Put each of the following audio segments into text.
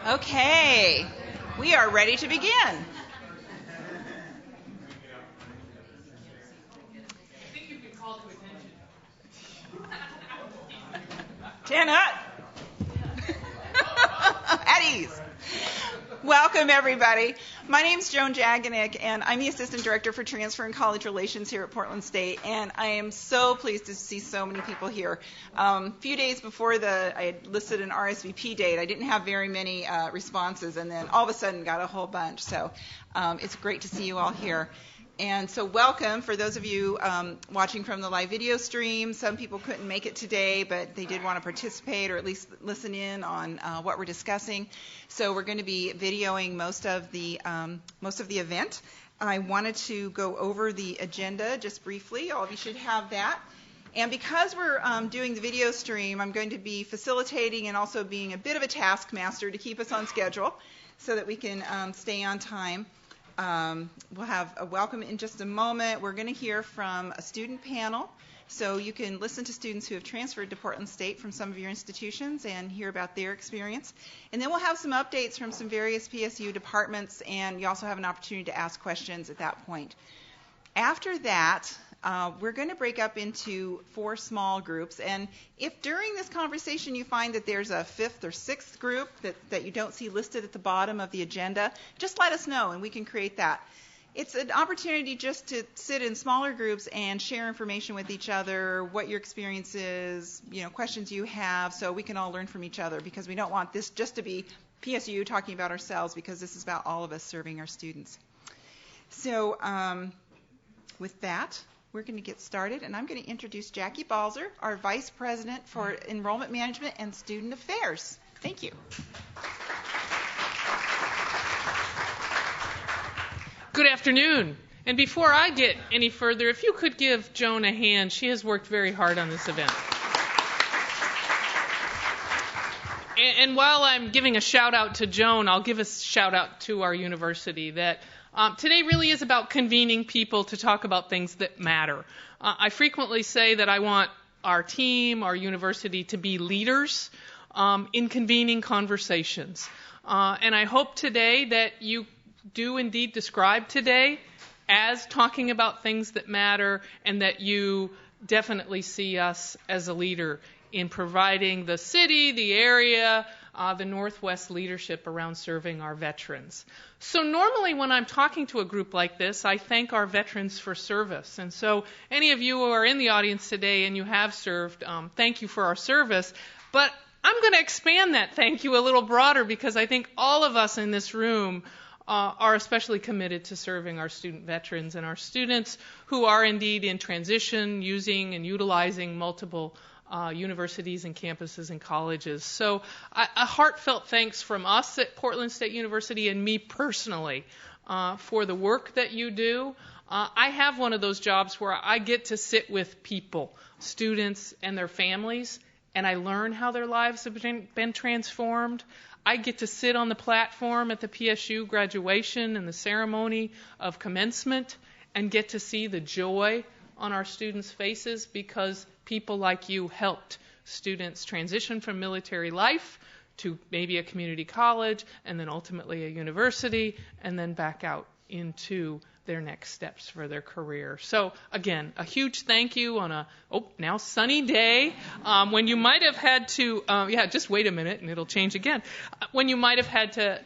Okay, we are ready to begin. I think you've been called to attention. Jenna. At ease. Welcome, everybody. My name's Joan Jaganik, and I'm the Assistant Director for Transfer and College Relations here at Portland State, and I am so pleased to see so many people here. A few days before I had listed an RSVP date, I didn't have very many responses, and then all of a sudden got a whole bunch, so it's great to see you all here. And so welcome for those of you watching from the live video stream. Some people couldn't make it today, but they did want to participate or at least listen in on what we're discussing. So we're going to be videoing most of the event. I wanted to go over the agenda just briefly. All of you should have that. And because we're doing the video stream, I'm going to be facilitating and also being a bit of a taskmaster to keep us on schedule so that we can stay on time. We'll have a welcome in just a moment. We're going to hear from a student panel, so you can listen to students who have transferred to Portland State from some of your institutions and hear about their experience. And then we'll have some updates from some various PSU departments, and you also have an opportunity to ask questions at that point. After that, we're going to break up into 4 small groups, and if during this conversation you find that there's a 5th or 6th group that you don't see listed at the bottom of the agenda, just let us know and we can create that. It's an opportunity just to sit in smaller groups and share information with each other, what your experience is, questions you have, so we can all learn from each other, because we don't want this just to be PSU talking about ourselves, because this is about all of us serving our students. So with that, we're going to get started, and I'm going to introduce Jackie Balzer, our Vice President for Enrollment Management and Student Affairs. Thank you. Good afternoon. And before I get any further, if you could give Joan a hand. She has worked very hard on this event. And while I'm giving a shout out to Joan, I'll give a shout out to our university that today really is about convening people to talk about things that matter. I frequently say that I want our team, our university, to be leaders in convening conversations. And I hope today that you do indeed describe today as talking about things that matter, and that you definitely see us as a leader in providing the city, the area, the Northwest leadership around serving our veterans. So normally when I'm talking to a group like this, I thank our veterans for service. And so any of you who are in the audience today and you have served, thank you for our service. But I'm going to expand that thank you a little broader, because I think all of us in this room are especially committed to serving our student veterans and our students who are indeed in transition, using and utilizing multiple universities and campuses and colleges. So a heartfelt thanks from us at Portland State University and me personally for the work that you do. I have one of those jobs where I get to sit with people, students and their families, and I learn how their lives have been transformed. I get to sit on the platform at the PSU graduation and the ceremony of commencement and get to see the joy on our students' faces, because people like you helped students transition from military life to maybe a community college, and then ultimately a university, and then back out into their next steps for their career. So again, a huge thank you on a now sunny day when you might have had to just wait a minute and it'll change again, when you might have had to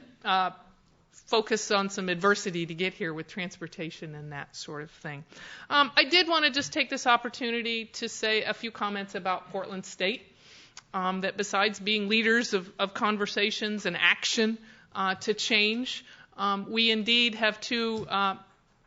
focus on some adversity to get here with transportation and that sort of thing. I did want to just take this opportunity to say a few comments about Portland State, that besides being leaders of conversations and action to change, we indeed have 2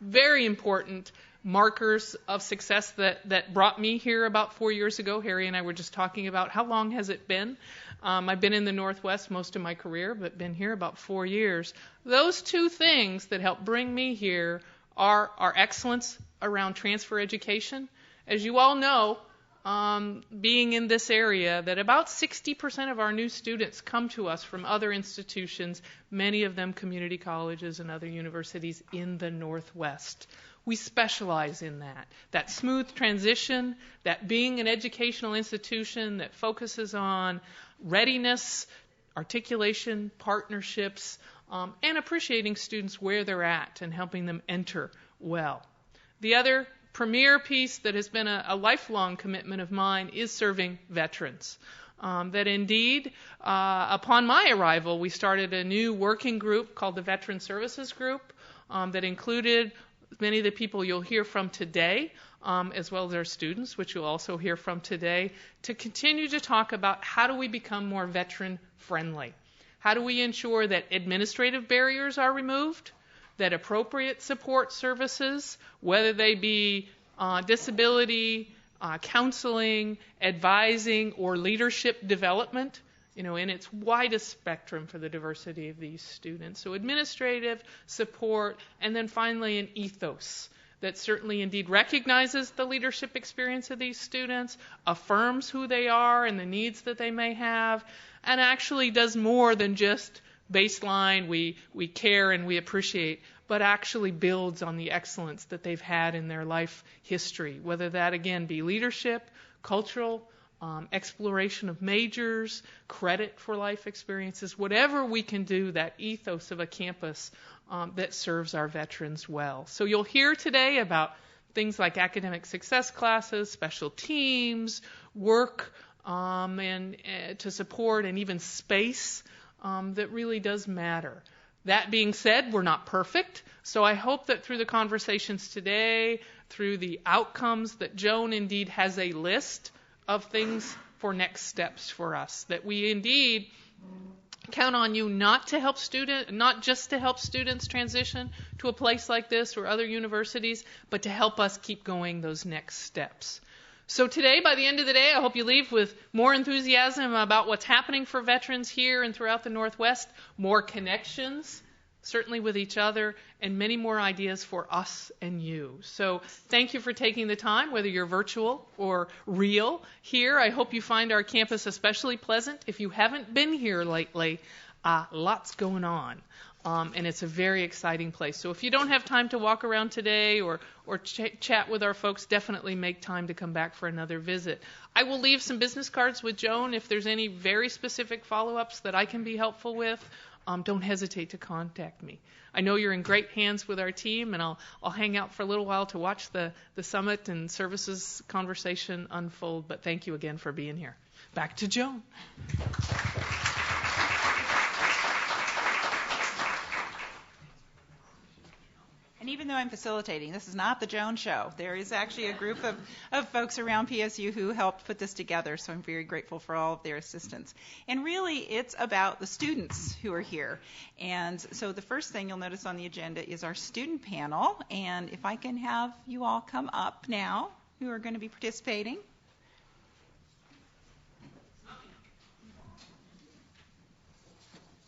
very important markers of success that brought me here about 4 years ago. Harry and I were just talking about how long has it been. I've been in the Northwest most of my career, but been here about 4 years. Those 2 things that helped bring me here are our excellence around transfer education. As you all know, being in this area, that about 60% of our new students come to us from other institutions, many of them community colleges and other universities in the Northwest. We specialize in that smooth transition, that being an educational institution that focuses on readiness, articulation, partnerships, and appreciating students where they're at and helping them enter well. The other premier piece that has been a lifelong commitment of mine is serving veterans. That indeed, upon my arrival, we started a new working group called the Veteran Services Group that included many of the people you'll hear from today, as well as our students, which you'll also hear from today, to continue to talk about how do we become more veteran-friendly. How do we ensure that administrative barriers are removed, that appropriate support services, whether they be disability, counseling, advising, or leadership development, in its widest spectrum for the diversity of these students. So administrative support, and then finally an ethos that certainly indeed recognizes the leadership experience of these students, affirms who they are and the needs that they may have, and actually does more than just baseline, we care and we appreciate, but actually builds on the excellence that they've had in their life history, whether that, again, be leadership, cultural, exploration of majors, credit for life experiences, whatever we can do, that ethos of a campus that serves our veterans well. So you'll hear today about things like academic success classes, special teams, work and to support, and even space that really does matter. That being said, we're not perfect, so I hope that through the conversations today, through the outcomes, that Joan indeed has a list of things for next steps for us, that we indeed count on you not just to help students transition to a place like this or other universities, but to help us keep going those next steps. So today, by the end of the day, I hope you leave with more enthusiasm about what's happening for veterans here and throughout the Northwest, more connections, certainly with each other, and many more ideas for us and you. So thank you for taking the time, whether you're virtual or real here. I hope you find our campus especially pleasant. If you haven't been here lately, lots going on. And it's a very exciting place. So if you don't have time to walk around today or chat with our folks, definitely make time to come back for another visit. I will leave some business cards with Joan if there's any very specific follow-ups that I can be helpful with. Don't hesitate to contact me. I know you're in great hands with our team, and I'll hang out for a little while to watch the summit and services conversation unfold. But thank you again for being here. Back to Joan. And even though I'm facilitating, this is not the Joan Show. There is actually a group of folks around PSU who helped put this together, so I'm very grateful for all of their assistance. And really, it's about the students who are here. And so the first thing you'll notice on the agenda is our student panel. And if I can have you all come up now, who are going to be participating.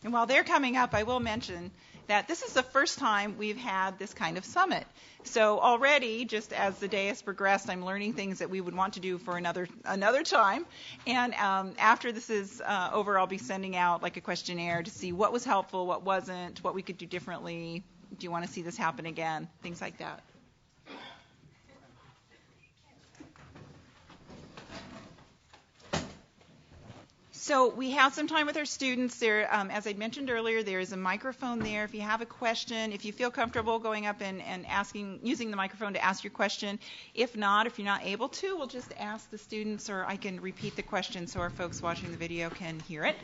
And while they're coming up, I will mention that this is the first time we've had this kind of summit. So already, just as the day has progressed, I'm learning things that we would want to do for another time. And after this is over, I'll be sending out like a questionnaire to see what was helpful, what wasn't, what we could do differently. Do you want to see this happen again? Things like that. So we have some time with our students. There, as I mentioned earlier, there is a microphone there. If you have a question, if you feel comfortable going up and using the microphone to ask your question. If not, if you're not able to, we'll just ask the students, or I can repeat the question so our folks watching the video can hear it.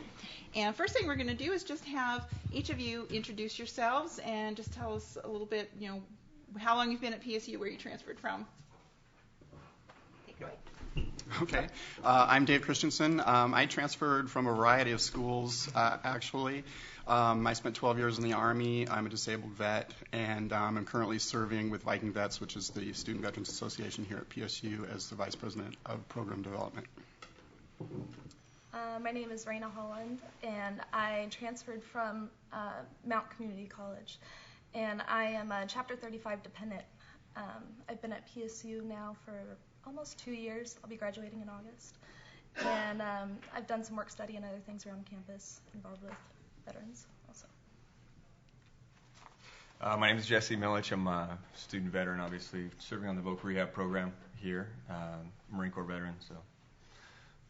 And first thing we're going to do is just have each of you introduce yourselves and just tell us a little bit, how long you've been at PSU, where you transferred from. Take it away. Okay. I'm Dave Christensen. I transferred from a variety of schools, actually. I spent 12 years in the Army. I'm a disabled vet, and I'm currently serving with Viking Vets, which is the Student Veterans Association here at PSU, as the Vice President of Program Development. My name is Raina Holland, and I transferred from Mount Community College, and I am a Chapter 35 dependent. I've been at PSU now for almost 2 years. I'll be graduating in August. And I've done some work study and other things around campus involved with veterans also. My name is Jesse Milich. I'm a student veteran, obviously, serving on the voc rehab program here, Marine Corps veteran, so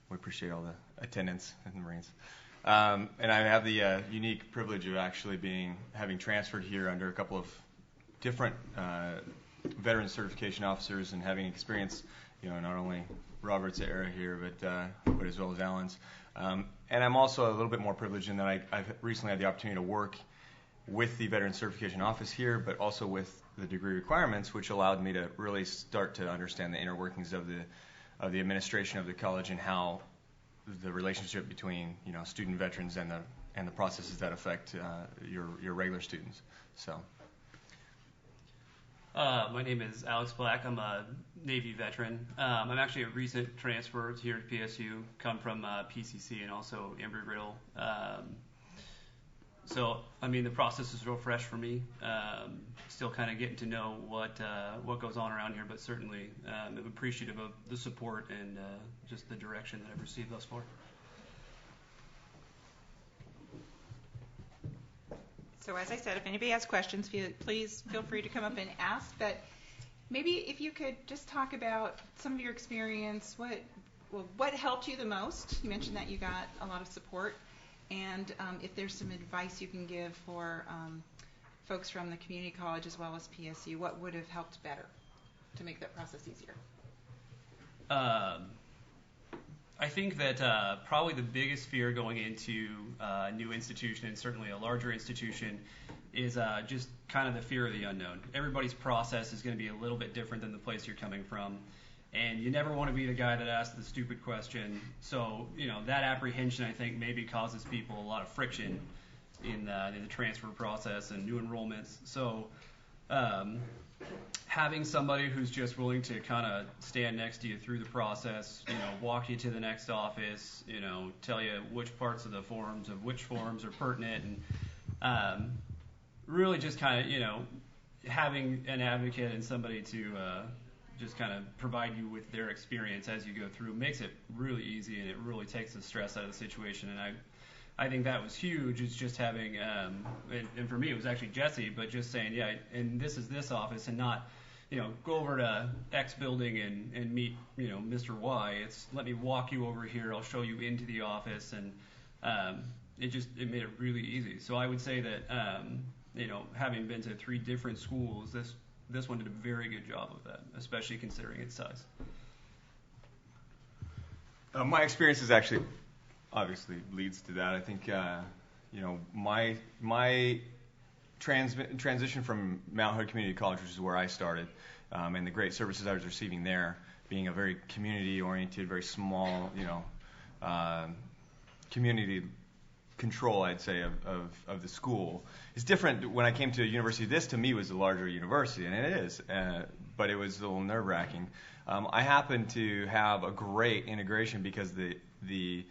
we appreciate all the attendance in the Marines. And I have the unique privilege of actually having transferred here under a couple of different veteran certification officers and having experience, not only Robert's era here, but as well as Alan's. And I'm also a little bit more privileged in that I've recently had the opportunity to work with the Veteran Certification Office here, but also with the degree requirements, which allowed me to really start to understand the inner workings of the administration of the college and how the relationship between student veterans and the processes that affect your regular students. So. My name is Alex Black. I'm a Navy veteran. I'm actually a recent transfer here at PSU, come from PCC and also Embry-Riddle. So, the process is real fresh for me. Still kind of getting to know what goes on around here, but certainly I'm appreciative of the support and just the direction that I've received thus far. So as I said, if anybody has questions, please feel free to come up and ask. But maybe if you could just talk about some of your experience, what helped you the most? You mentioned that you got a lot of support. And if there's some advice you can give for folks from the community college as well as PSU, what would have helped better to make that process easier? I think that probably the biggest fear going into a new institution, and certainly a larger institution, is just kind of the fear of the unknown. Everybody's process is going to be a little bit different than the place you're coming from. And you never want to be the guy that asks the stupid question. So, that apprehension, I think, maybe causes people a lot of friction in the transfer process and new enrollments. So, having somebody who's just willing to kind of stand next to you through the process, walk you to the next office, tell you which parts of the forms of which forms are pertinent, and really just kind of, having an advocate and somebody to just kind of provide you with their experience as you go through makes it really easy, and it really takes the stress out of the situation. And I think that was huge. It's just having, and for me it was actually Jesse, but just saying, yeah, and this is this office, and not, go over to X building and meet, Mr. Y. It's let me walk you over here. I'll show you into the office, and it made it really easy. So I would say that, having been to 3 different schools, this one did a very good job of that, especially considering its size. My experience is actually obviously leads to that. I think my transition from Mount Hood Community College, which is where I started, and the great services I was receiving there, being a very community-oriented, very small, community control, I'd say, of the school. It's different when I came to a university. This, to me, was a larger university, and it is, but it was a little nerve-wracking. I happened to have a great integration because the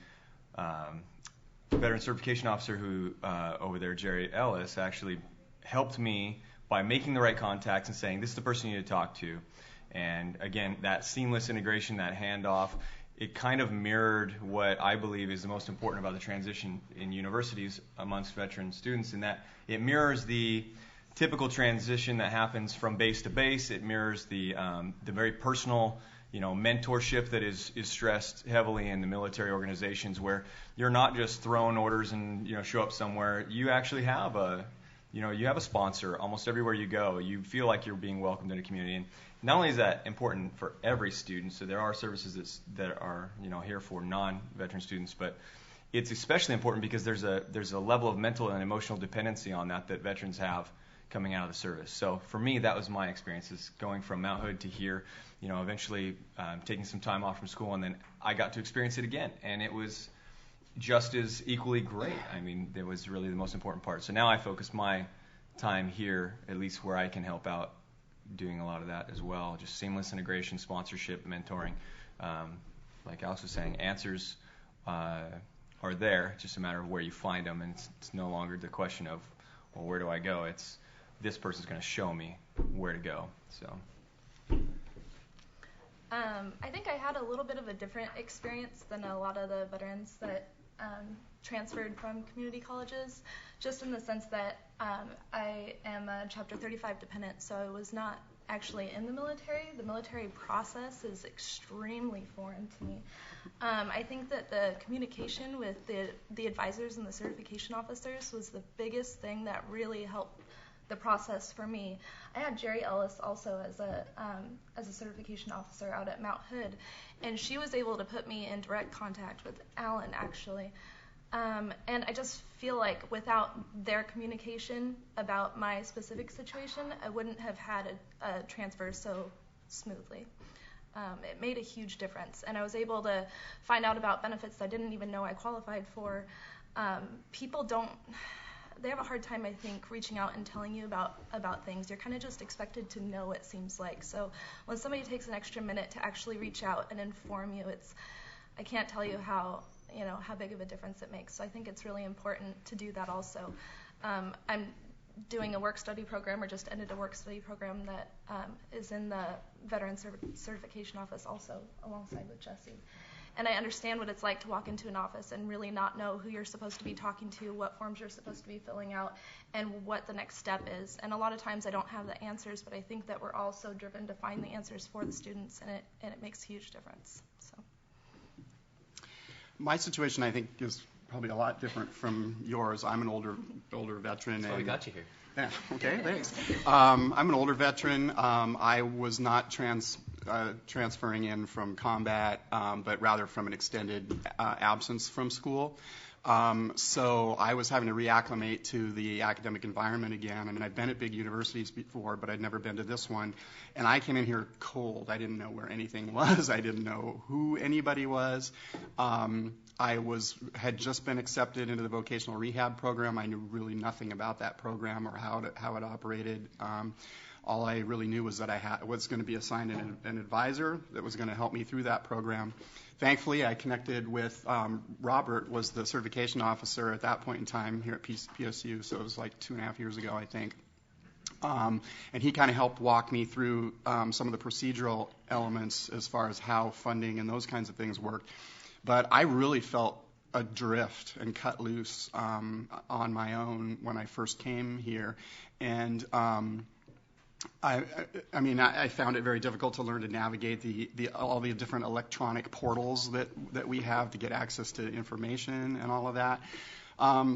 veteran certification officer who over there, Jerry Ellis, actually helped me by making the right contacts and saying, this is the person you need to talk to. And again, that seamless integration, that handoff, it kind of mirrored what I believe is the most important about the transition in universities amongst veteran students, in that it mirrors the typical transition that happens from base to base. It mirrors the very personal, mentorship that is stressed heavily in the military organizations, where you're not just throwing orders and show up somewhere. You actually have a sponsor almost everywhere you go. You feel like you're being welcomed in a community. And not only is that important for every student, so there are services that are here for non-veteran students, but it's especially important because there's a level of mental and emotional dependency on that veterans have coming out of the service. So for me, that was my experience, is going from Mount Hood to here, eventually taking some time off from school, and then I got to experience it again, and it was just as equally great. I mean, that was really the most important part. So now I focus my time here, at least where I can help out, doing a lot of that as well, just seamless integration, sponsorship, mentoring. Like Alex was saying, answers are there, it's just a matter of where you find them, and it's no longer the question of, well, where do I go? It's this person's going to show me where to go. So I think I had a little bit of a different experience than a lot of the veterans that transferred from community colleges, just in the sense that I am a Chapter 35 dependent, so I was not actually in the military. The military process is extremely foreign to me. I think that the communication with the advisors and the certification officers was the biggest thing that really helped the process for me. I had Jerry Ellis also as a certification officer out at Mount Hood, and she was able to put me in direct contact with Alan, actually. And I just feel like without their communication about my specific situation, I wouldn't have had a transfer so smoothly. It made a huge difference, and I was able to find out about benefits I didn't even know I qualified for. People they have a hard time, I think, reaching out and telling you about things. You're kind of just expected to know, it seems like. So when somebody takes an extra minute to actually reach out and inform you, I can't tell you how big of a difference it makes. So I think it's really important to do that also. I'm doing a work-study program, or just ended a work-study program that is in the Veteran Certification Office also, alongside with Jesse. And I understand what it's like to walk into an office and really not know who you're supposed to be talking to, what forms you're supposed to be filling out, and what the next step is. And a lot of times I don't have the answers, but I think that we're all so driven to find the answers for the students, and it makes a huge difference. So. My situation, I think, is probably a lot different from yours. I'm an older veteran. That's why we got you here. Yeah, okay, thanks. I'm an older veteran. I was not transferring in from combat, but rather from an extended absence from school. So I was having to reacclimate to the academic environment again. I mean, I've been at big universities before, but I'd never been to this one. And I came in here cold. I didn't know where anything was. I didn't know who anybody was. I had just been accepted into the vocational rehab program. I knew really nothing about that program or how it operated. All I really knew was that I was going to be assigned an advisor that was going to help me through that program. Thankfully, I connected with Robert, was the certification officer at that point in time here at PSU, so it was like 2.5 years ago, I think. And he kind of helped walk me through some of the procedural elements as far as how funding and those kinds of things worked. But I really felt adrift and cut loose on my own when I first came here. And I found it very difficult to learn to navigate all the different electronic portals that we have to get access to information and all of that.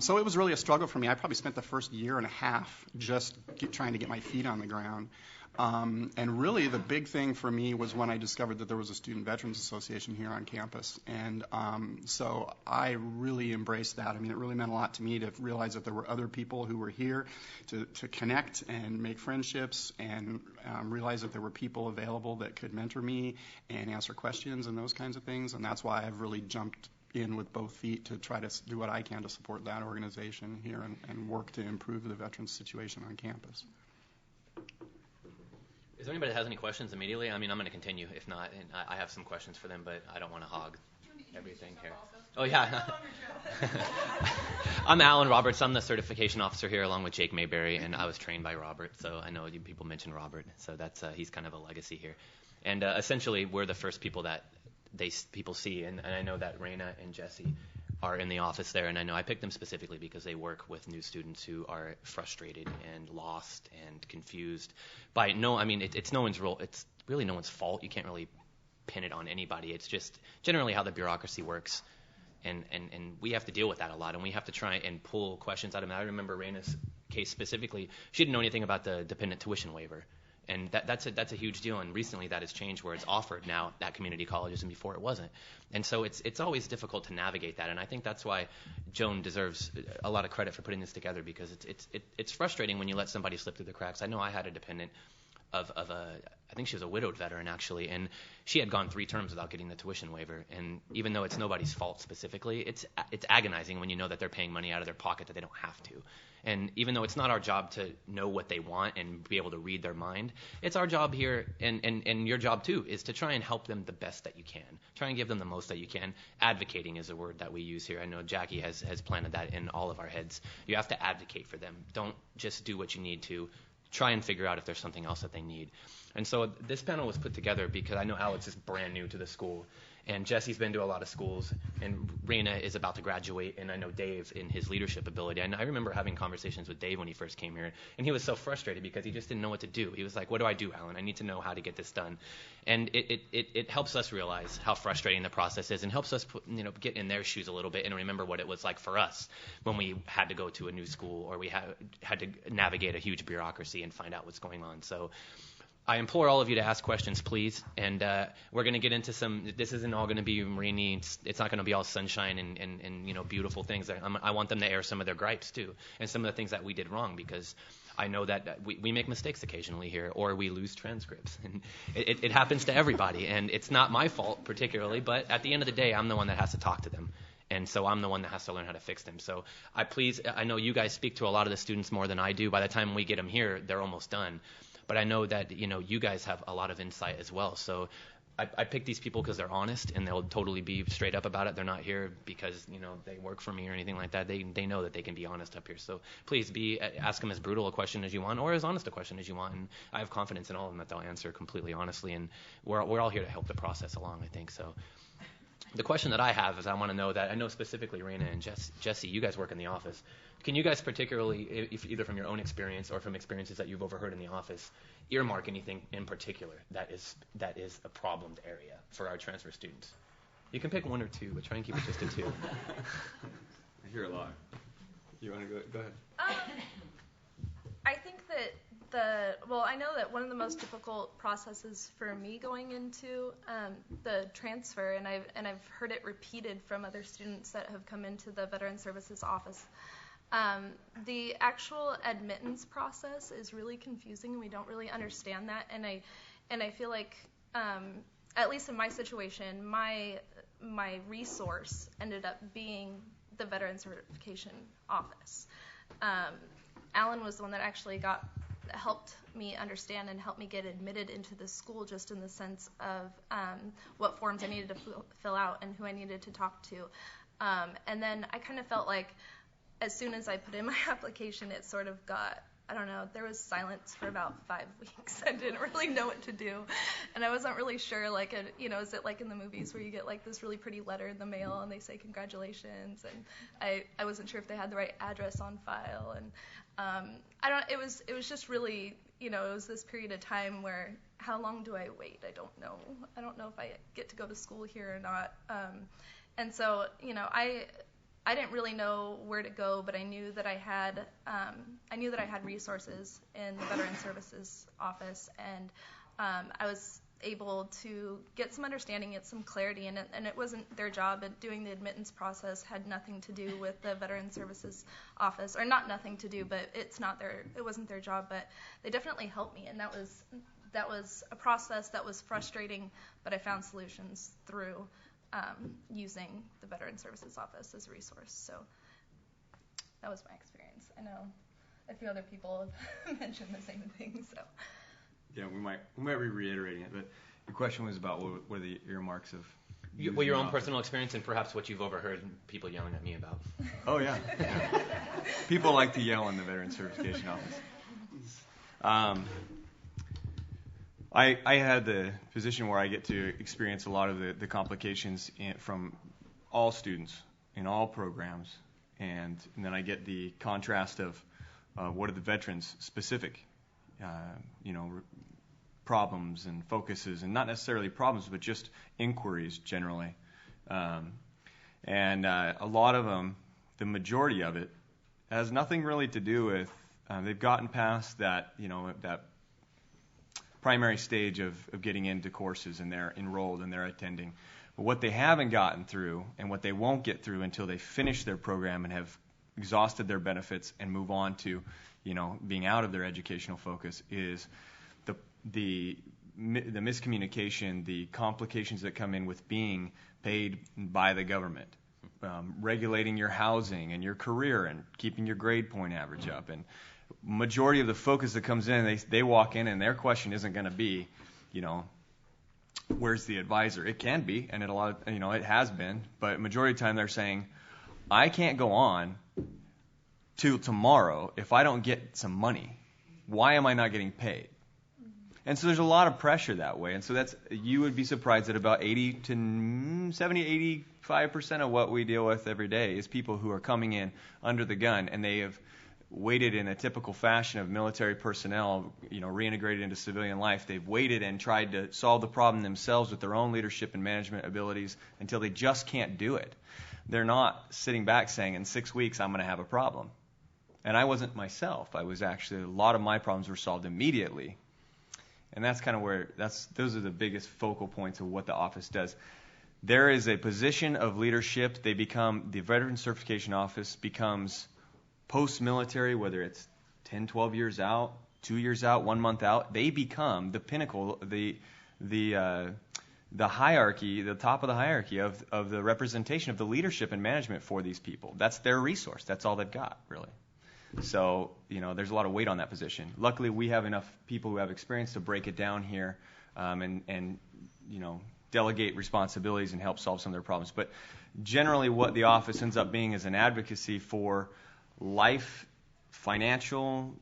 So it was really a struggle for me. I probably spent the first 1.5 years just trying to get my feet on the ground. And really the big thing for me was when I discovered that there was a Student Veterans Association here on campus. And so I really embraced that. I mean, it really meant a lot to me to realize that there were other people who were here to connect and make friendships, and realize that there were people available that could mentor me and answer questions and those kinds of things. And that's why I've really jumped in with both feet to try to do what I can to support that organization here and work to improve the veterans situation on campus. Is there anybody that has any questions immediately? I mean, I'm going to continue. If not, and I have some questions for them, but I don't want to hog everything here. Oh, yeah. I'm Alan Roberts. I'm the certification officer here along with Jake Mayberry, and I was trained by Robert, so I know you people mentioned Robert, so that's he's kind of a legacy here. And essentially, we're the first people that people see, and I know that Raina and Jesse are in the office there, and I know I picked them specifically because they work with new students who are frustrated and lost and confused by it's no one's role. It's really no one's fault. You can't really pin it on anybody. It's just generally how the bureaucracy works, and we have to deal with that a lot, and we have to try and pull questions out of them. I remember Raina's case specifically. She didn't know anything about the dependent tuition waiver. And that's a huge deal, and recently that has changed where it's offered now at community colleges, and before it wasn't. And so it's always difficult to navigate that, and I think that's why Joan deserves a lot of credit for putting this together, because it's frustrating when you let somebody slip through the cracks. I know I had a dependent of I think she was a widowed veteran actually, and she had gone 3 terms without getting the tuition waiver. And even though it's nobody's fault specifically, it's agonizing when you know that they're paying money out of their pocket that they don't have to. And even though it's not our job to know what they want and be able to read their mind, it's our job here, and your job too, is to try and help them the best that you can. Try and give them the most that you can. Advocating is a word that we use here. I know Jackie has planted that in all of our heads. You have to advocate for them. Don't just do what you need to. Try and figure out if there's something else that they need. And so this panel was put together because I know Alex is brand new to the school, and Jesse's been to a lot of schools, and Raina is about to graduate, and I know Dave in his leadership ability. And I remember having conversations with Dave when he first came here, and he was so frustrated because he just didn't know what to do. He was like, what do I do, Alan? I need to know how to get this done. And it helps us realize how frustrating the process is, and helps us get in their shoes a little bit and remember what it was like for us when we had to go to a new school, or we had to navigate a huge bureaucracy and find out what's going on. So I implore all of you to ask questions, please, and we're going to get into some. This isn't all going to be rainy. It's not going to be all sunshine and beautiful things. I want them to air some of their gripes too, and some of the things that we did wrong, because I know that we make mistakes occasionally here, or we lose transcripts, and it happens to everybody, and it's not my fault particularly, but at the end of the day, I'm the one that has to talk to them. And so I'm the one that has to learn how to fix them. So I know you guys speak to a lot of the students more than I do. By the time we get them here, they're almost done. But I know that, you guys have a lot of insight as well. So I pick these people because they're honest, and they'll totally be straight up about it. They're not here because, they work for me or anything like that. They know that they can be honest up here. So please ask them as brutal a question as you want, or as honest a question as you want. And I have confidence in all of them that they'll answer completely honestly. And we're all here to help the process along, I think. So the question that I have is, I want to know that, I know specifically Raina and Jesse, you guys work in the office. Can you guys particularly, either from your own experience or from experiences that you've overheard in the office, earmark anything in particular that is a problemed area for our transfer students? You can pick one or two, but try and keep it just to two. I hear a lot. You want to go ahead? I think that I know that one of the most difficult processes for me going into the transfer, and I've heard it repeated from other students that have come into the Veteran Services Office. The actual admittance process is really confusing, and we don't really understand that. And I feel like, at least in my situation, my resource ended up being the Veteran Certification Office. Alan was the one that actually helped me understand and helped me get admitted into the school, just in the sense of what forms I needed to fill out and who I needed to talk to. And then I kind of felt like, as soon as I put in my application, it sort of got, I don't know, there was silence for about 5 weeks. I didn't really know what to do. And I wasn't really sure, is it like in the movies where you get like this really pretty letter in the mail and they say congratulations? And I wasn't sure if they had the right address on file. And it was just really, it was this period of time where, how long do I wait? I don't know. I don't know if I get to go to school here or not. And so, I didn't really know where to go, but I knew that I had resources in the Veteran Services Office, and I was able to get some understanding, get some clarity, and it wasn't their job. Doing the admittance process had nothing to do with the Veteran Services Office, or not nothing to do, but it wasn't their job. But they definitely helped me, and that was a process that was frustrating, but I found solutions through using the Veteran Services Office as a resource. So that was my experience. I know a few other people have mentioned the same thing. So yeah, we might be reiterating it, but your question was about what are the earmarks of your own personal experience, and perhaps what you've overheard people yelling at me about. Oh yeah. People like to yell in the Veteran Certification Office. I had the position where I get to experience a lot of the complications from all students in all programs, and then I get the contrast of what are the veterans' specific, problems and focuses, and not necessarily problems, but just inquiries generally. And a lot of them, the majority of it, has nothing really to do with they've gotten past that, that primary stage of getting into courses, and they're enrolled and they're attending. But what they haven't gotten through, and what they won't get through until they finish their program and have exhausted their benefits and move on to, being out of their educational focus, is the miscommunication, the complications that come in with being paid by the government, regulating your housing and your career and keeping your grade point average up. And majority of the focus that comes in, they walk in and their question isn't going to be, where's the advisor? It can be, and it has been, but majority of the time they're saying, I can't go on till tomorrow if I don't get some money. Why am I not getting paid? And so there's a lot of pressure that way. And so you would be surprised that about 80 to 70, 85% of what we deal with every day is people who are coming in under the gun, and they have waited in a typical fashion of military personnel, reintegrated into civilian life. They've waited and tried to solve the problem themselves with their own leadership and management abilities until they just can't do it. They're not sitting back saying, in 6 weeks, I'm going to have a problem. And I wasn't myself. I was actually, a lot of my problems were solved immediately. And that's kind of where, those are the biggest focal points of what the office does. There is a position of leadership. The Veteran Certification Office becomes post-military, whether it's 10, 12 years out, 2 years out, 1 month out, they become the pinnacle, the hierarchy, the top of the hierarchy of the representation of the leadership and management for these people. That's their resource. That's all they've got, really. So, there's a lot of weight on that position. Luckily, we have enough people who have experience to break it down here and delegate responsibilities and help solve some of their problems. But generally what the office ends up being is an advocacy for life, financial,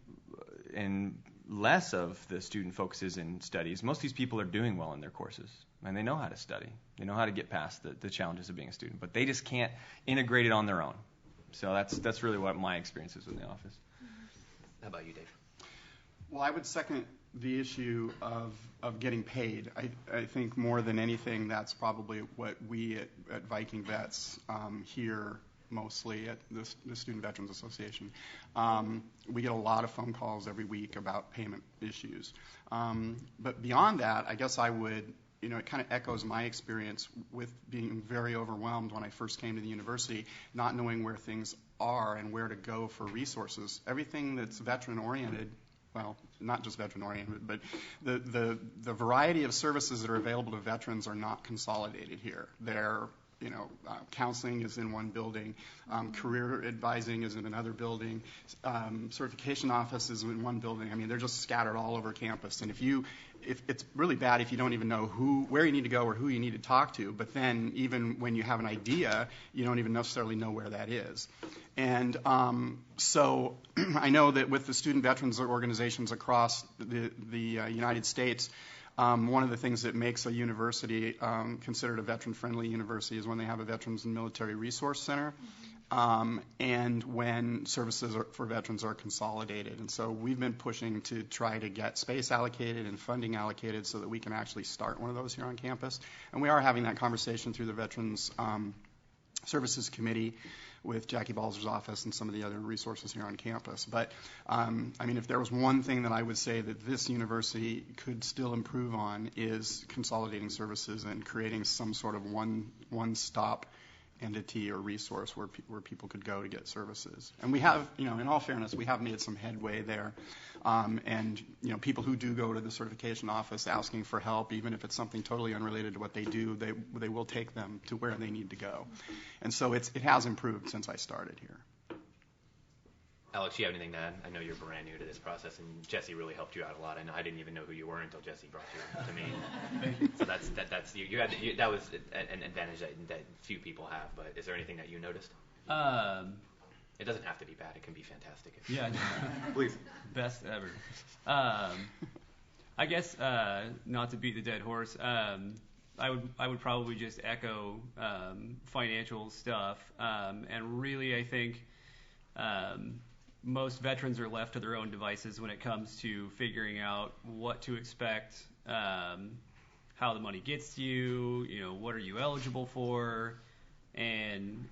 and less of the student focuses in studies. Most of these people are doing well in their courses, and they know how to study. They know how to get past the challenges of being a student, but they just can't integrate it on their own. So that's really what my experience is in the office. How about you, Dave? Well, I would second the issue of getting paid. I think more than anything, that's probably what we at Viking Vets hear mostly at the Student Veterans Association. We get a lot of phone calls every week about payment issues. But beyond that, I guess I would, it kind of echoes my experience with being very overwhelmed when I first came to the university, not knowing where things are and where to go for resources. Everything that's veteran-oriented, well, not just veteran-oriented, but the variety of services that are available to veterans are not consolidated here. They're counseling is in one building, career advising is in another building, certification office is in one building. I mean, they're just scattered all over campus. And if it's really bad if you don't even know where you need to go or who you need to talk to. But then even when you have an idea, you don't even necessarily know where that is. And so I know that with the student veterans organizations across the United States, one of the things that makes a university considered a veteran-friendly university is when they have a Veterans and Military Resource Center, and when services for veterans are consolidated. And so we've been pushing to try to get space allocated and funding allocated so that we can actually start one of those here on campus. And we are having that conversation through the Veterans Services Committee with Jackie Balzer's office and some of the other resources here on campus. But, if there was one thing that I would say that this university could still improve on is consolidating services and creating some sort of one-stop entity or resource where people could go to get services. And we have, in all fairness, we have made some headway there. And people who do go to the certification office asking for help, even if it's something totally unrelated to what they do, they will take them to where they need to go. And so it has improved since I started here. Alex, you have anything to add? I know you're brand new to this process, and Jesse really helped you out a lot. And I didn't even know who you were until Jesse brought you to me. So that's that was an advantage that few people have. But is there anything that you noticed? It doesn't have to be bad. It can be fantastic. Yeah, Please. Best ever. I guess not to beat the dead horse. I would probably just echo financial stuff, and really I think. Most veterans are left to their own devices when it comes to figuring out what to expect, how the money gets to you, what are you eligible for, and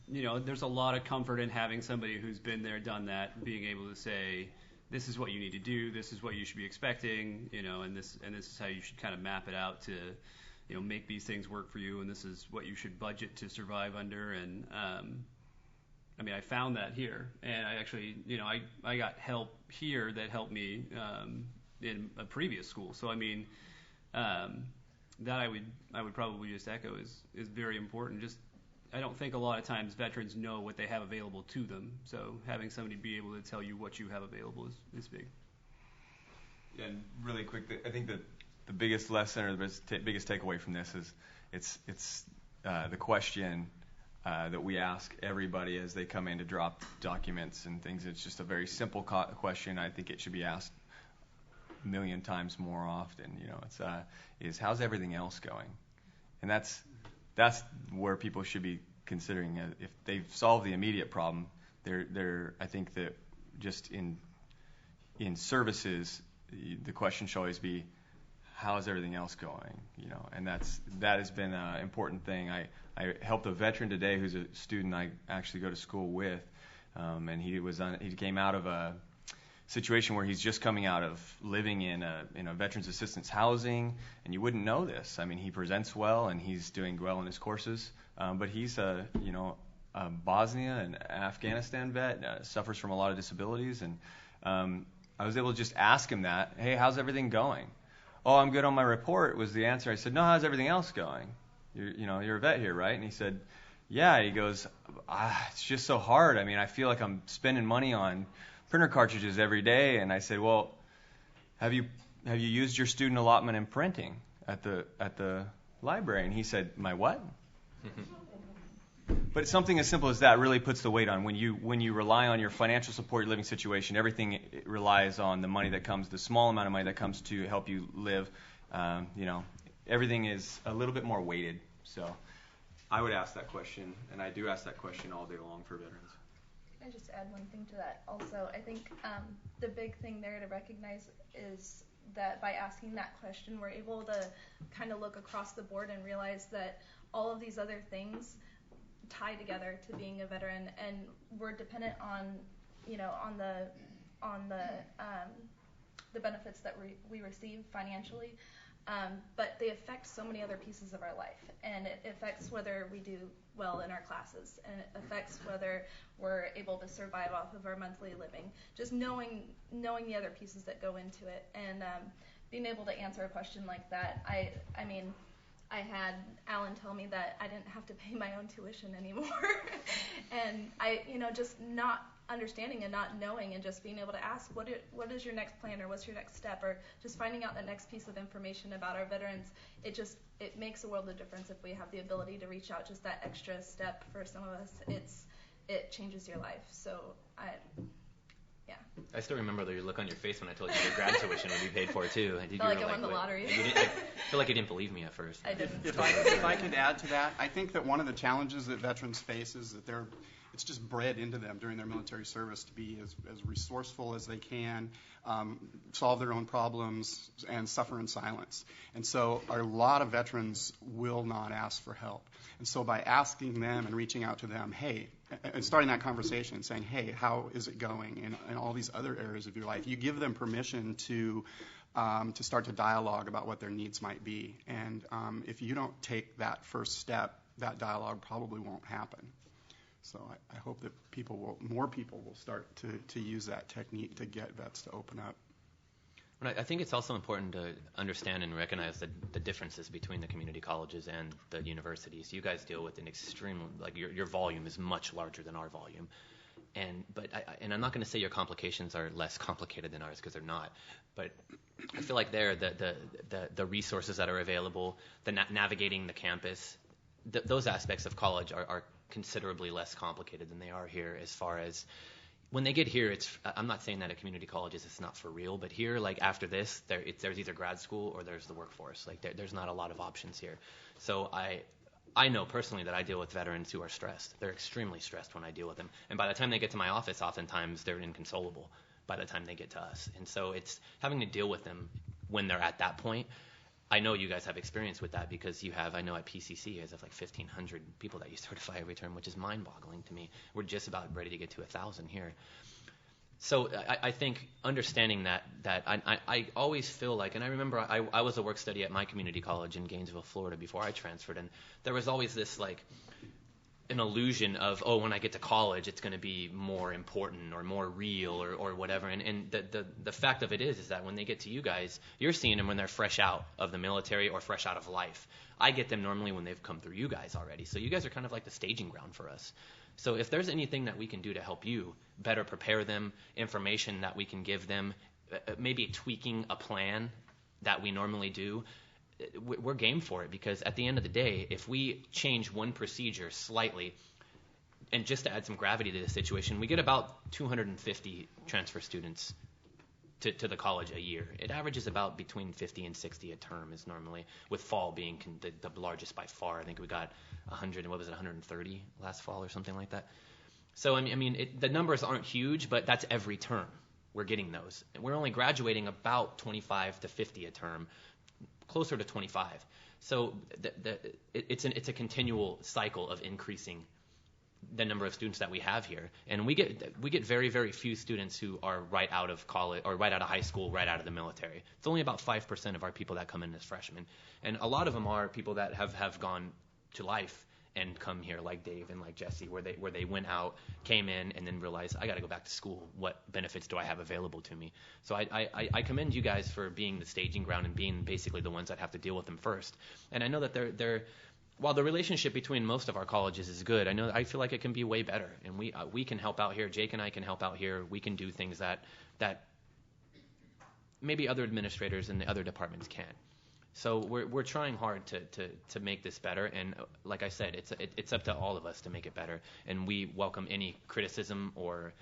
there's a lot of comfort in having somebody who's been there, done that, being able to say, this is what you need to do, this is what you should be expecting, and this is how you should kind of map it out to, make these things work for you, and this is what you should budget to survive under, and I found that here, and I actually, I got help here that helped me in a previous school. So that I would probably just echo is very important. Just I don't think a lot of times veterans know what they have available to them. So having somebody be able to tell you what you have available is big. Yeah, and really quick, I think that the biggest lesson or the biggest takeaway from this is it's the question. That we ask everybody as they come in to drop documents and things. It's just a very simple question. I think it should be asked a million times more often. Is how's everything else going? And that's where people should be considering. If they've solved the immediate problem, I think that just in services, the question should always be, how's everything else going? And that has been an important thing. I helped a veteran today who's a student I actually go to school with, and he came out of a situation where he's just coming out of living in a veterans assistance housing, and you wouldn't know this. I mean, he presents well and he's doing well in his courses, but he's a Bosnia and Afghanistan vet, suffers from a lot of disabilities, and I was able to just ask him that, hey, how's everything going? Oh, I'm good on my report was the answer. I said, no, how's everything else going? You're a vet here, right? And he said, yeah. He goes, it's just so hard. I mean, I feel like I'm spending money on printer cartridges every day. And I said, well, have you used your student allotment in printing at the library? And he said, my what? But something as simple as that really puts the weight on. When you rely on your financial support, your living situation, everything relies on the money that comes, the small amount of money that comes to help you live. Everything is a little bit more weighted. So I would ask that question, and I do ask that question all day long for veterans. Can I just add one thing to that? Also, I think the big thing there to recognize is that by asking that question, we're able to kind of look across the board and realize that all of these other things tie together to being a veteran, and we're dependent on the benefits that we receive financially, but they affect so many other pieces of our life, and it affects whether we do well in our classes, and it affects whether we're able to survive off of our monthly living. Just knowing the other pieces that go into it, and being able to answer a question like that. I mean, I had Alan tell me that I didn't have to pay my own tuition anymore. And just not understanding and not knowing and just being able to ask, what is your next plan, or what's your next step, or just finding out the next piece of information about our veterans, it makes a world of difference if we have the ability to reach out just that extra step. For some of us, it changes your life. So I still remember the look on your face when I told you your grad tuition would be paid for too. I felt like I won the lottery. I feel like you didn't believe me at first. I didn't. If I could add to that, I think that one of the challenges that veterans face is that it's just bred into them during their military service to be as resourceful as they can, solve their own problems, and suffer in silence. And so a lot of veterans will not ask for help. And so by asking them and reaching out to them, hey, and starting that conversation and saying, hey, how is it going in all these other areas of your life, you give them permission to start to dialogue about what their needs might be. And if you don't take that first step, that dialogue probably won't happen. So I hope that more people will start to use that technique to get vets to open up. I think it's also important to understand and recognize the differences between the community colleges and the universities. You guys deal with an extreme, your volume is much larger than our volume. But I'm not going to say your complications are less complicated than ours, because they're not. But I feel like the resources that are available, navigating the campus, those aspects of college are considerably less complicated than they are here. As far as when they get here, I'm not saying that at community colleges it's not for real, but here, after this, there's either grad school or there's the workforce. There's not a lot of options here. So I know personally that I deal with veterans who are stressed. They're extremely stressed when I deal with them. And by the time they get to my office, oftentimes they're inconsolable by the time they get to us. And so it's having to deal with them when they're at that point. I know you guys have experience with that, because I know at PCC you guys have 1,500 people that you certify every term, which is mind-boggling to me. We're just about ready to get to 1,000 here. So I think understanding that I always feel like, and I remember I was a work study at my community college in Gainesville, Florida before I transferred, and there was always this an illusion of, when I get to college, it's going to be more important or more real or whatever. And the fact of it is that when they get to you guys, you're seeing them when they're fresh out of the military or fresh out of life. I get them normally when they've come through you guys already. So you guys are kind of like the staging ground for us. So if there's anything that we can do to help you better prepare them, information that we can give them, maybe tweaking a plan that we normally do, we're game for it, because at the end of the day, if we change one procedure slightly, and just to add some gravity to the situation, we get about 250 transfer students to the college a year. It averages about between 50 and 60 a term is normally, with fall being the largest by far. I think we got 130 last fall or something like that. So, I mean, the numbers aren't huge, but that's every term we're getting those. And we're only graduating about 25 to 50 a term, closer to 25. So it's a continual cycle of increasing the number of students that we have here. And we get very, very few students who are right out of college or right out of high school, right out of the military. It's only about 5% of our people that come in as freshmen. And a lot of them are people that have gone to life and come here, like Dave and like Jesse, where they went out, came in, and then realized, I got to go back to school. What benefits do I have available to me? So I commend you guys for being the staging ground and being basically the ones that have to deal with them first. And I know that they're while the relationship between most of our colleges is good, I feel like it can be way better, and we can help out here. Jake and I can help out here. We can do things that maybe other administrators in the other departments can't. So we're trying hard to make this better, and like I said, it's up to all of us to make it better, and we welcome any criticism or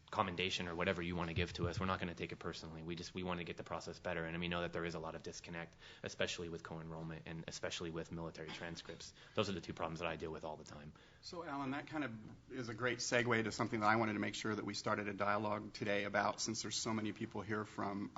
commendation or whatever you want to give to us. We're not going to take it personally. We want to get the process better, and we know that there is a lot of disconnect, especially with co-enrollment and especially with military transcripts. Those are the two problems that I deal with all the time. So, Alan, that kind of is a great segue to something that I wanted to make sure that we started a dialogue today about, since there's so many people here from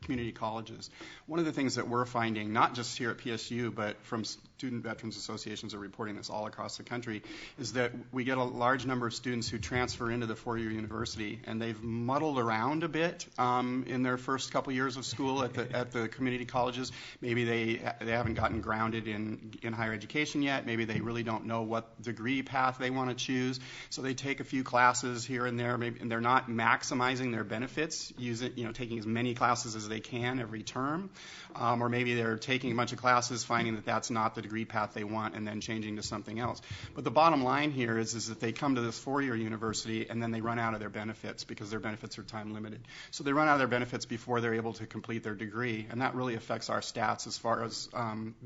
community colleges. One of the things that we're finding, not just here at PSU, but from student veterans associations are reporting this all across the country, is that we get a large number of students who transfer into the four-year university, and they've muddled around a bit in their first couple years of school at the community colleges. Maybe they haven't gotten grounded in higher education yet. Maybe they really don't know what degree path they want to choose. So they take a few classes here and there, and they're not maximizing their benefits, taking as many classes as they can every term, or maybe they're taking a bunch of classes, finding that that's not the degree path they want, and then changing to something else. But the bottom line here is that they come to this four-year university and then they run out of their benefits because their benefits are time limited. So they run out of their benefits before they're able to complete their degree, and that really affects our stats as far as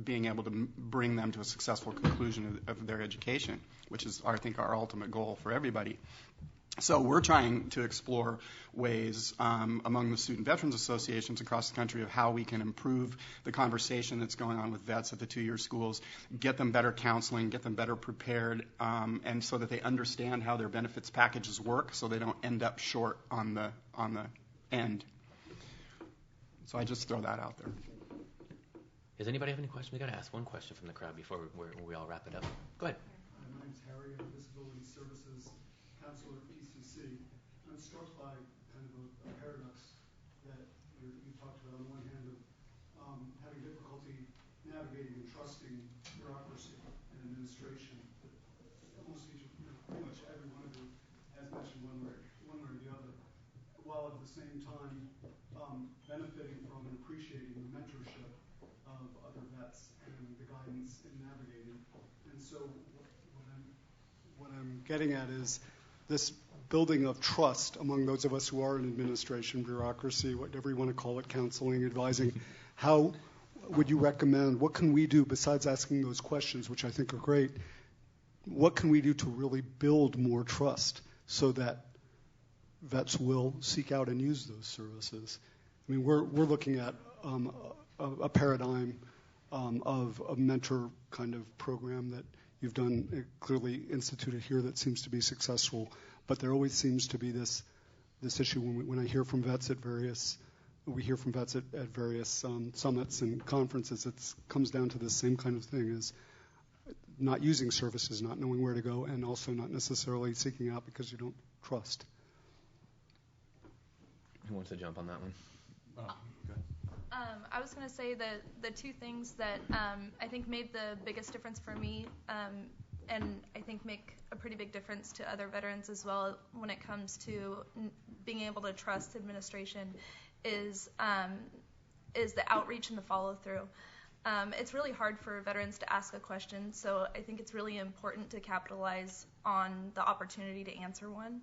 being able to bring them to a successful conclusion of their education, which is, I think, our ultimate goal for everybody. So we're trying to explore ways among the student veterans associations across the country of how we can improve the conversation that's going on with vets at the two-year schools, get them better counseling, get them better prepared, and so that they understand how their benefits packages work so they don't end up short on the end. So I just throw that out there. Does anybody have any questions? We got to ask one question from the crowd before we all wrap it up. Go ahead. My name's Harry. I'm Disability Services Counselor at PCC. I'm struck by kind of a paradox that you talked about. On the one hand, of having difficulty navigating and trusting bureaucracy and administration. Almost pretty much every one of you has mentioned one way or the other, while at the same time benefiting from and appreciating the mentorship of other vets and the guidance in navigating. And so what I'm getting at is this building of trust among those of us who are in administration, bureaucracy, whatever you want to call it, counseling, advising. How would you recommend, what can we do besides asking those questions, which I think are great, what can we do to really build more trust so that vets will seek out and use those services? I mean, we're looking at a paradigm of a mentor kind of program that you've done, clearly instituted here, that seems to be successful. But there always seems to be this issue when I hear from vets at various summits and conferences. It comes down to the same kind of thing as not using services, not knowing where to go, and also not necessarily seeking out because you don't trust. Who wants to jump on that one? Go ahead. I was going to say that the two things that I think made the biggest difference for me, and I think make a pretty big difference to other veterans as well when it comes to being able to trust administration, is the outreach and the follow-through. It's really hard for veterans to ask a question, so I think it's really important to capitalize on the opportunity to answer one.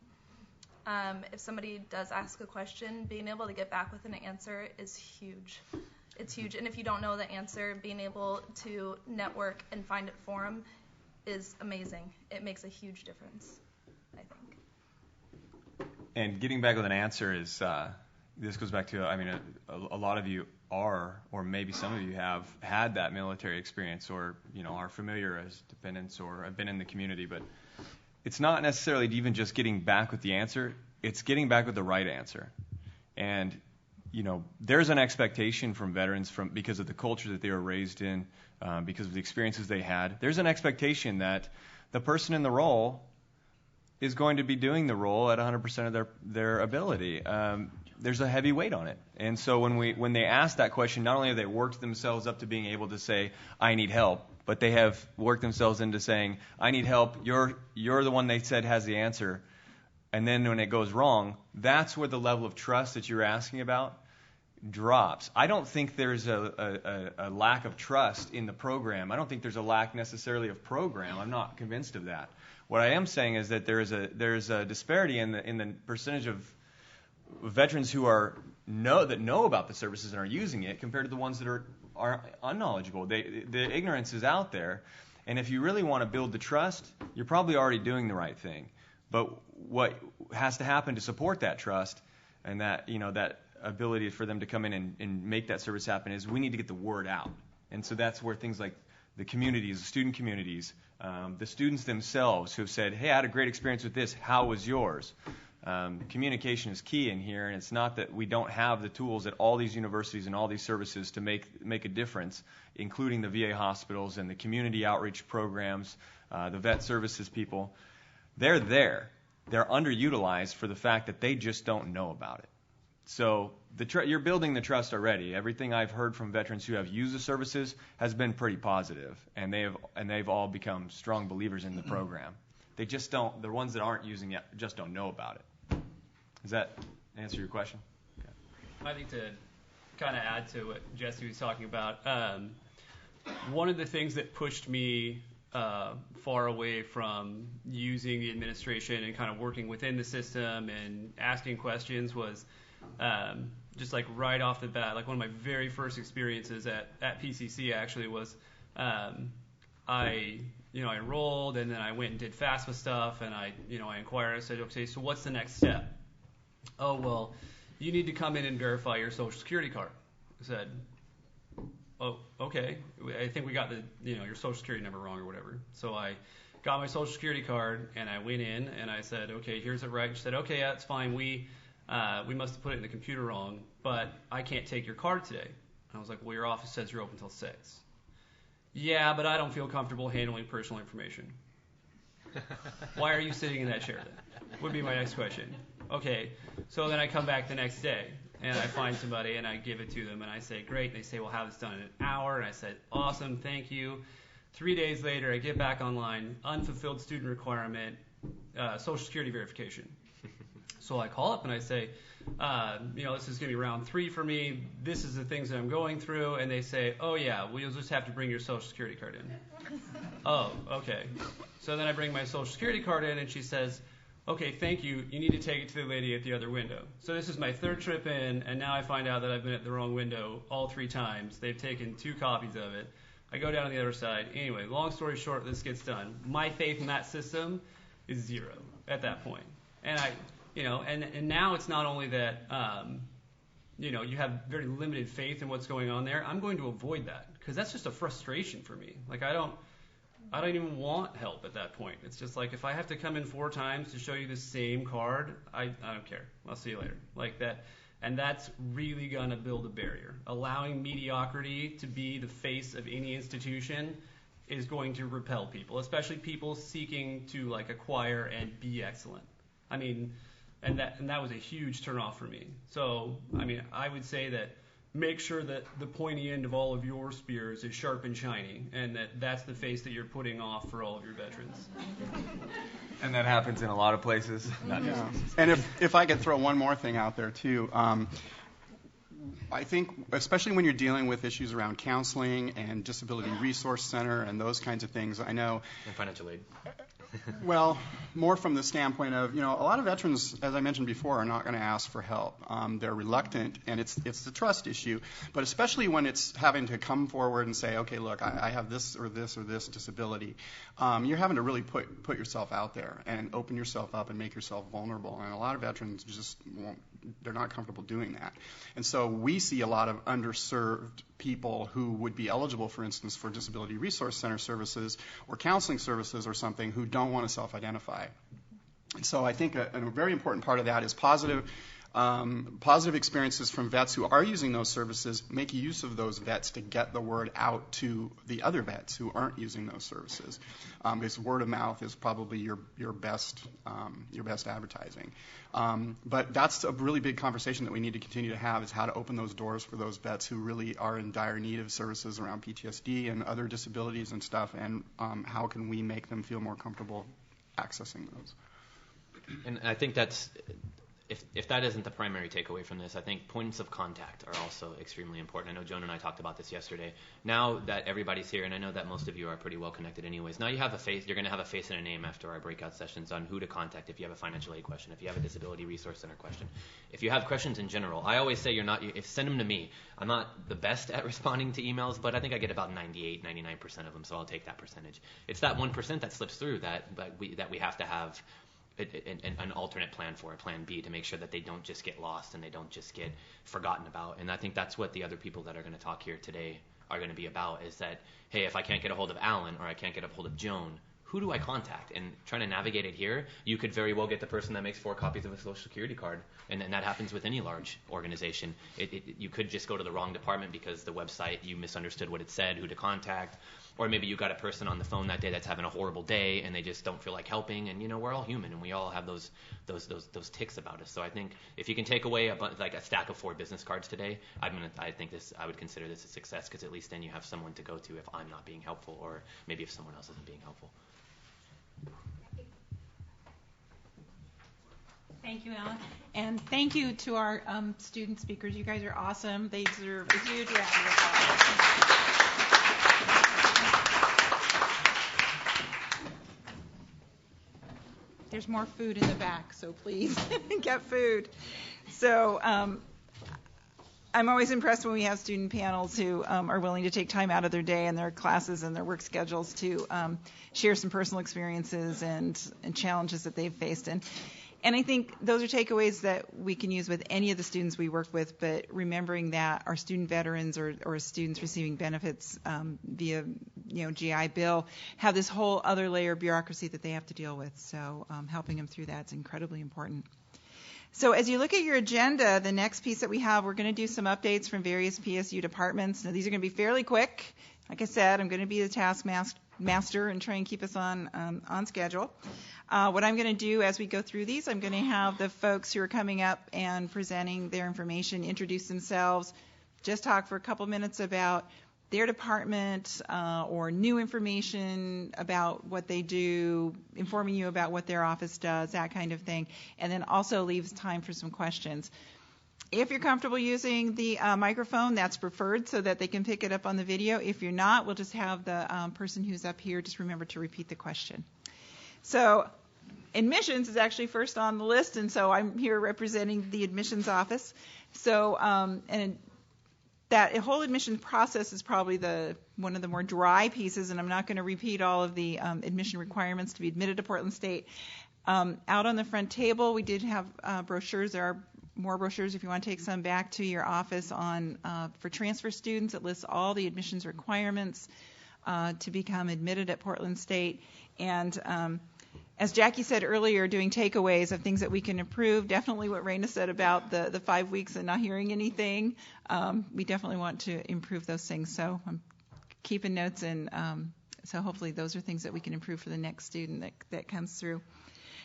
If somebody does ask a question, being able to get back with an answer is huge. It's huge. And if you don't know the answer, being able to network and find it for them is amazing. It makes a huge difference, I think. And getting back with an answer is, this goes back to, I mean, a lot of you are, or maybe some of you have had that military experience, or, you know, are familiar as dependents or have been in the community, but it's not necessarily even just getting back with the answer, it's getting back with the right answer. And, you know, there's an expectation from veterans because of the culture that they were raised in, because of the experiences they had. There's an expectation that the person in the role is going to be doing the role at 100% of their ability. There's a heavy weight on it. And so when they ask that question, not only have they worked themselves up to being able to say, I need help, but they have worked themselves into saying, I need help, you're the one they said has the answer. And then when it goes wrong, that's where the level of trust that you're asking about drops. I don't think there's a lack of trust in the program. I don't think there's a lack necessarily of program. I'm not convinced of that. What I am saying is that there's a disparity in the percentage of veterans who know about the services and are using it compared to the ones that are unknowledgeable. The ignorance is out there, and if you really want to build the trust, you're probably already doing the right thing. But what has to happen to support that trust and that ability for them to come in and make that service happen is we need to get the word out. And so that's where things like the communities, the student communities, the students themselves who have said, hey, I had a great experience with this, how was yours? Communication is key in here, and it's not that we don't have the tools at all these universities and all these services to make a difference, including the VA hospitals and the community outreach programs, the vet services people. They're there. They're underutilized for the fact that they just don't know about it. So you're building the trust already. Everything I've heard from veterans who have used the services has been pretty positive, and they've all become strong believers in the program. They just don't. The ones that aren't using it just don't know about it. Does that answer your question? Okay. I think to kind of add to what Jesse was talking about, one of the things that pushed me far away from using the administration and kind of working within the system and asking questions was just like right off the bat, like one of my very first experiences at PCC actually was I enrolled, and then I went and did FAFSA stuff, and I inquired. I said, okay, so what's the next step? Oh, well, you need to come in and verify your Social Security card. I said, oh, okay. I think we got your Social Security number wrong or whatever. So I got my Social Security card, and I went in, and I said, okay, here's it right. She said, okay, yeah, that's fine. We must have put it in the computer wrong, but I can't take your card today. And I was like, well, your office says you're open till 6. Yeah, but I don't feel comfortable handling personal information. Why are you sitting in that chair then? Would be my next question. Okay, so then I come back the next day, and I find somebody, and I give it to them, and I say, great. And they say, we'll have this done in an hour. And I said, awesome, thank you. 3 days later, I get back online, unfulfilled student requirement, Social Security verification. So I call up and I say, this is going to be round 3 for me. This is the things that I'm going through. And they say, oh, yeah, well, you'll just have to bring your Social Security card in. Oh, okay. So then I bring my Social Security card in, and she says, okay, thank you. You need to take it to the lady at the other window. So this is my 3rd trip in, and now I find out that I've been at the wrong window all 3 times. They've taken 2 copies of it. I go down to the other side. Anyway, long story short, this gets done. My faith in that system is 0 at that point. And and now it's not only that, you have very limited faith in what's going on there. I'm going to avoid that because that's just a frustration for me. Like I don't even want help at that point. It's just like if I have to come in 4 times to show you the same card, I don't care. I'll see you later. Like that. And that's really going to build a barrier. Allowing mediocrity to be the face of any institution is going to repel people, especially people seeking to like acquire and be excellent. I mean, and that was a huge turnoff for me. So, I mean, I would say that make sure that the pointy end of all of your spears is sharp and shiny, and that's the face that you're putting off for all of your veterans. And that happens in a lot of places. Yeah. And if I could throw one more thing out there, too, I think, especially when you're dealing with issues around counseling and Disability Resource Center and those kinds of things, I know. And financial aid. Well, more from the standpoint of, a lot of veterans, as I mentioned before, are not going to ask for help. They're reluctant, and it's the trust issue. But especially when it's having to come forward and say, okay, look, I have this or this or this disability, you're having to really put yourself out there and open yourself up and make yourself vulnerable. And a lot of veterans just they're not comfortable doing that. And so we see a lot of underserved people who would be eligible, for instance, for Disability Resource Center services or counseling services or something, who don't want to self-identify. And so I think a very important part of that is positive experiences from vets who are using those services. Make use of those vets to get the word out to the other vets who aren't using those services. Because word of mouth is probably your best advertising. But that's a really big conversation that we need to continue to have, is how to open those doors for those vets who really are in dire need of services around PTSD and other disabilities and stuff, and how can we make them feel more comfortable accessing those. And I think that's, if that isn't the primary takeaway from this, I think points of contact are also extremely important. I know Joan and I talked about this yesterday. Now that everybody's here, and I know that most of you are pretty well connected anyways, now you have a face, you're going to have a face and a name after our breakout sessions on who to contact if you have a financial aid question, if you have a Disability Resource Center question, if you have questions in general. I always say send them to me. I'm not the best at responding to emails, but I think I get about 98, 99% of them, so I'll take that percentage. It's that 1% that slips through that we have to have an alternate plan for, a plan B, to make sure that they don't just get lost and they don't just get forgotten about. And I think that's what the other people that are going to talk here today are going to be about, is that, hey, if I can't get a hold of Alan or I can't get a hold of Joan, who do I contact? And trying to navigate it here, you could very well get the person that makes 4 copies of a Social Security card, and that happens with any large organization. You could just go to the wrong department because the website, you misunderstood what it said, who to contact, or maybe you got a person on the phone that day that's having a horrible day and they just don't feel like helping. And we're all human and we all have those tics about us. So I think if you can take away like a stack of 4 business cards today, I would consider this a success, because at least then you have someone to go to if I'm not being helpful, or maybe if someone else isn't being helpful. Thank you, Alan. And thank you to our student speakers. You guys are awesome. They deserve a huge round of applause. There's more food in the back, so please get food. So I'm always impressed when we have student panels who are willing to take time out of their day and their classes and their work schedules to share some personal experiences and challenges that they've faced. And I think those are takeaways that we can use with any of the students we work with, but remembering that our student veterans or students receiving benefits via GI Bill have this whole other layer of bureaucracy that they have to deal with. So helping them through that is incredibly important. So as you look at your agenda, the next piece that we have, we're going to do some updates from various PSU departments. Now, these are going to be fairly quick. Like I said, I'm going to be the taskmaster and try and keep us on schedule. What I'm going to do as we go through these, I'm going to have the folks who are coming up and presenting their information introduce themselves, just talk for a couple minutes about their department or new information about what they do, informing you about what their office does, that kind of thing, and then also leaves time for some questions. If you're comfortable using the microphone, that's preferred so that they can pick it up on the video. If you're not, we'll just have the person who's up here just remember to repeat the question. So admissions is actually first on the list, and so I'm here representing the admissions office. So and that whole admission process is probably one of the more dry pieces, and I'm not going to repeat all of the admission requirements to be admitted to Portland State. Out on the front table, we did have brochures. There are more brochures if you want to take some back to your office on for transfer students. It lists all the admissions requirements to become admitted at Portland State. And as Jackie said earlier, doing takeaways of things that we can improve, definitely what Raina said about the 5 weeks and not hearing anything. We definitely want to improve those things. So I'm keeping notes, and so hopefully those are things that we can improve for the next student that comes through.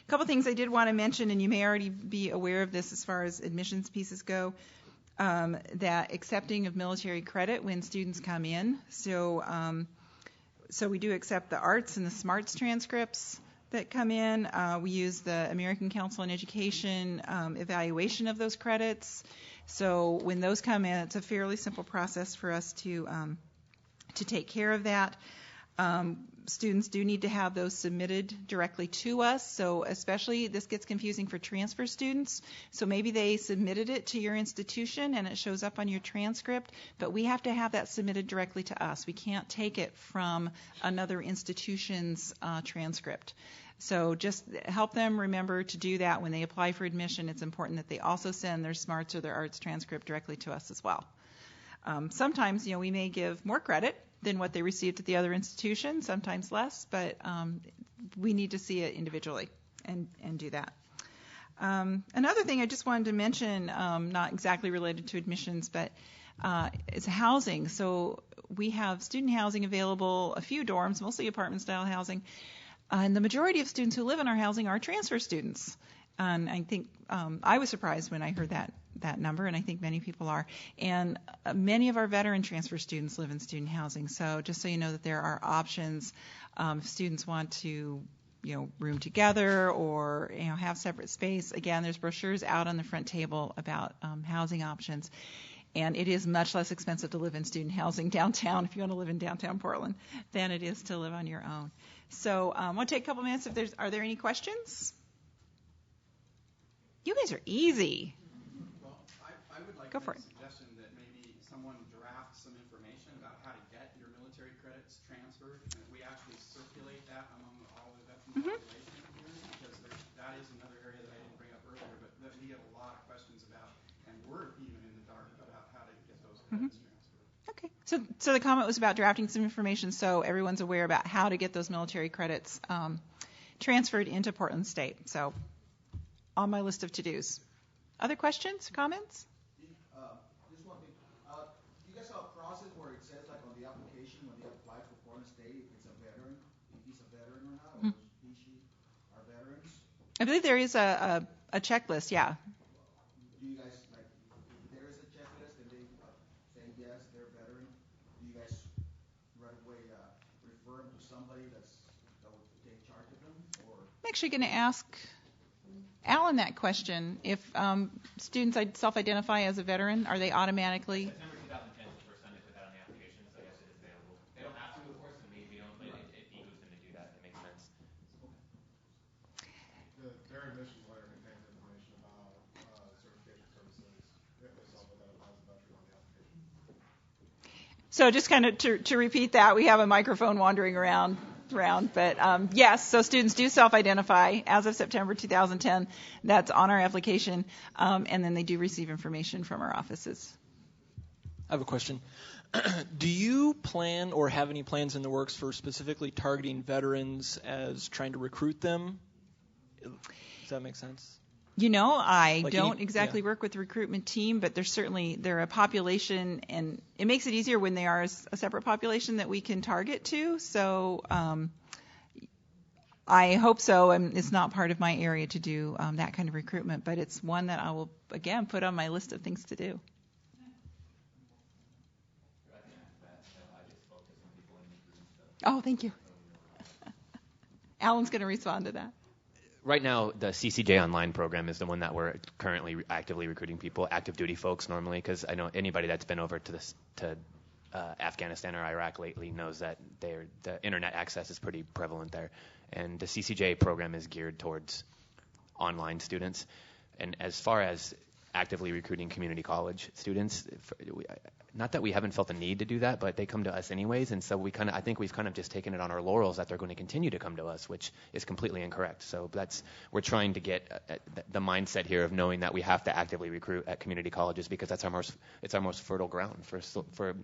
A couple things I did want to mention, and you may already be aware of this as far as admissions pieces go, that accepting of military credit when students come in. So we do accept the arts and the SMARTS transcripts that come in. We use the American Council on Education evaluation of those credits. So when those come in, it's a fairly simple process for us to take care of that. Students do need to have those submitted directly to us, so especially this gets confusing for transfer students. So maybe they submitted it to your institution and it shows up on your transcript, but we have to have that submitted directly to us. We can't take it from another institution's transcript. So just help them remember to do that when they apply for admission. It's important that they also send their SMARTS or their ARTS transcript directly to us as well. Sometimes, we may give more credit than what they received at the other institution, sometimes less, but we need to see it individually and do that. Another thing I just wanted to mention, not exactly related to admissions, but is housing. So we have student housing available, a few dorms, mostly apartment-style housing, and the majority of students who live in our housing are transfer students. And I think I was surprised when I heard that number, and I think many people are. And many of our veteran transfer students live in student housing. So just so you know that there are options if students want to, room together or have separate space. Again, there's brochures out on the front table about housing options. And it is much less expensive to live in student housing downtown, if you want to live in downtown Portland, than it is to live on your own. So I want to take a couple minutes. Are there any questions? You guys are easy. Well, I would like Go to for make it. a suggestion that maybe someone draft some information about how to get your military credits transferred, and we actually circulate that among all the veteran population here, because that is another area that I didn't bring up earlier, but that we get a lot of questions about, and we're even in the dark about how to get those credits transferred. Okay. So the comment was about drafting some information so everyone's aware about how to get those military credits transferred into Portland State. So on my list of to-dos. Other questions, comments? Just one thing. Do you guys have a process where it says, like, on the application when they apply for Portland State, if it's a veteran, if he's a veteran or not, or he, she are veterans? I believe there is a checklist, yeah. Do you guys, like, if there is a checklist and they say yes, they're a veteran, do you guys right away refer them to somebody that would take charge of them? Or I'm actually going to ask Alan that question. If students self-identify as a veteran, are they automatically? September 2010 is the first time they put that on the application, so yes, it is available. They don't have to, of course, and we don't, but it behooves them to do that. It makes sense. Their admissions letter contains information about certification services if they self-identify as a veteran on the application. So just kind of to repeat that, we have a microphone wandering around. But yes, so students do self-identify as of September 2010. That's on our application, and then they do receive information from our offices. I have a question. Do you plan or have any plans in the works for specifically targeting veterans as trying to recruit them? Does that make sense? I don't exactly work with the recruitment team, but they're a population, and it makes it easier when they are a separate population that we can target to. So I hope so. It's not part of my area to do that kind of recruitment, but it's one that I will, again, put on my list of things to do. Oh, thank you. Alan's going to respond to that. Right now, the CCJ Online program is the one that we're currently actively recruiting people, active duty folks normally, because I know anybody that's been over to Afghanistan or Iraq lately knows that the internet access is pretty prevalent there. And the CCJ program is geared towards online students. And as far as actively recruiting community college students, not that we haven't felt the need to do that, but they come to us anyways, and so I think we've kind of just taken it on our laurels that they're going to continue to come to us, which is completely incorrect. So we're trying to get the mindset here of knowing that we have to actively recruit at community colleges because it's our most fertile ground for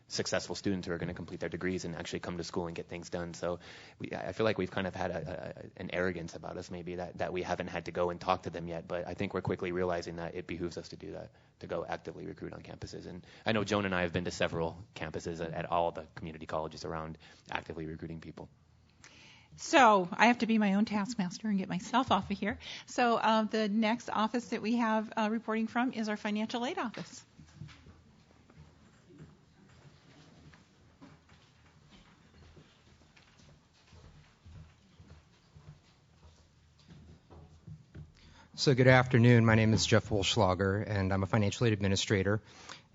successful students who are going to complete their degrees and actually come to school and get things done. So I feel like we've kind of had an arrogance about us maybe that we haven't had to go and talk to them yet, but I think we're quickly realizing that it behooves us to do that, to go actively recruit on campuses. And I know Joan and I have been to several campuses at all the community colleges around actively recruiting people. So I have to be my own taskmaster and get myself off of here. So the next office that we have reporting from is our financial aid office. So good afternoon. My name is Jeff Wolschlager, and I'm a financial aid administrator.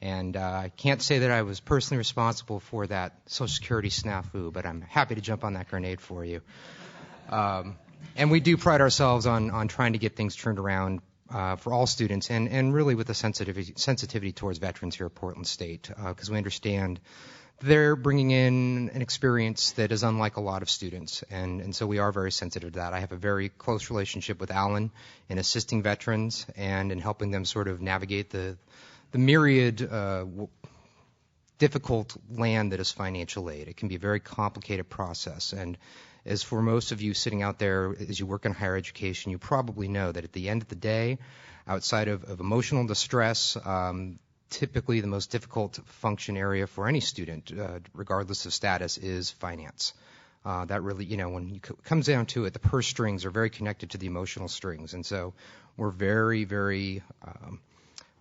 And I can't say that I was personally responsible for that Social Security snafu, but I'm happy to jump on that grenade for you. And we do pride ourselves on trying to get things turned around for all students, and really with a sensitivity towards veterans here at Portland State, because we understand they're bringing in an experience that is unlike a lot of students, and so we are very sensitive to that. I have a very close relationship with Alan in assisting veterans and in helping them sort of navigate the myriad difficult land that is financial aid. It can be a very complicated process, and as for most of you sitting out there as you work in higher education, you probably know that at the end of the day, outside of emotional distress, typically the most difficult function area for any student, regardless of status, is finance. That really, when it comes down to it, the purse strings are very connected to the emotional strings. And so we're very, very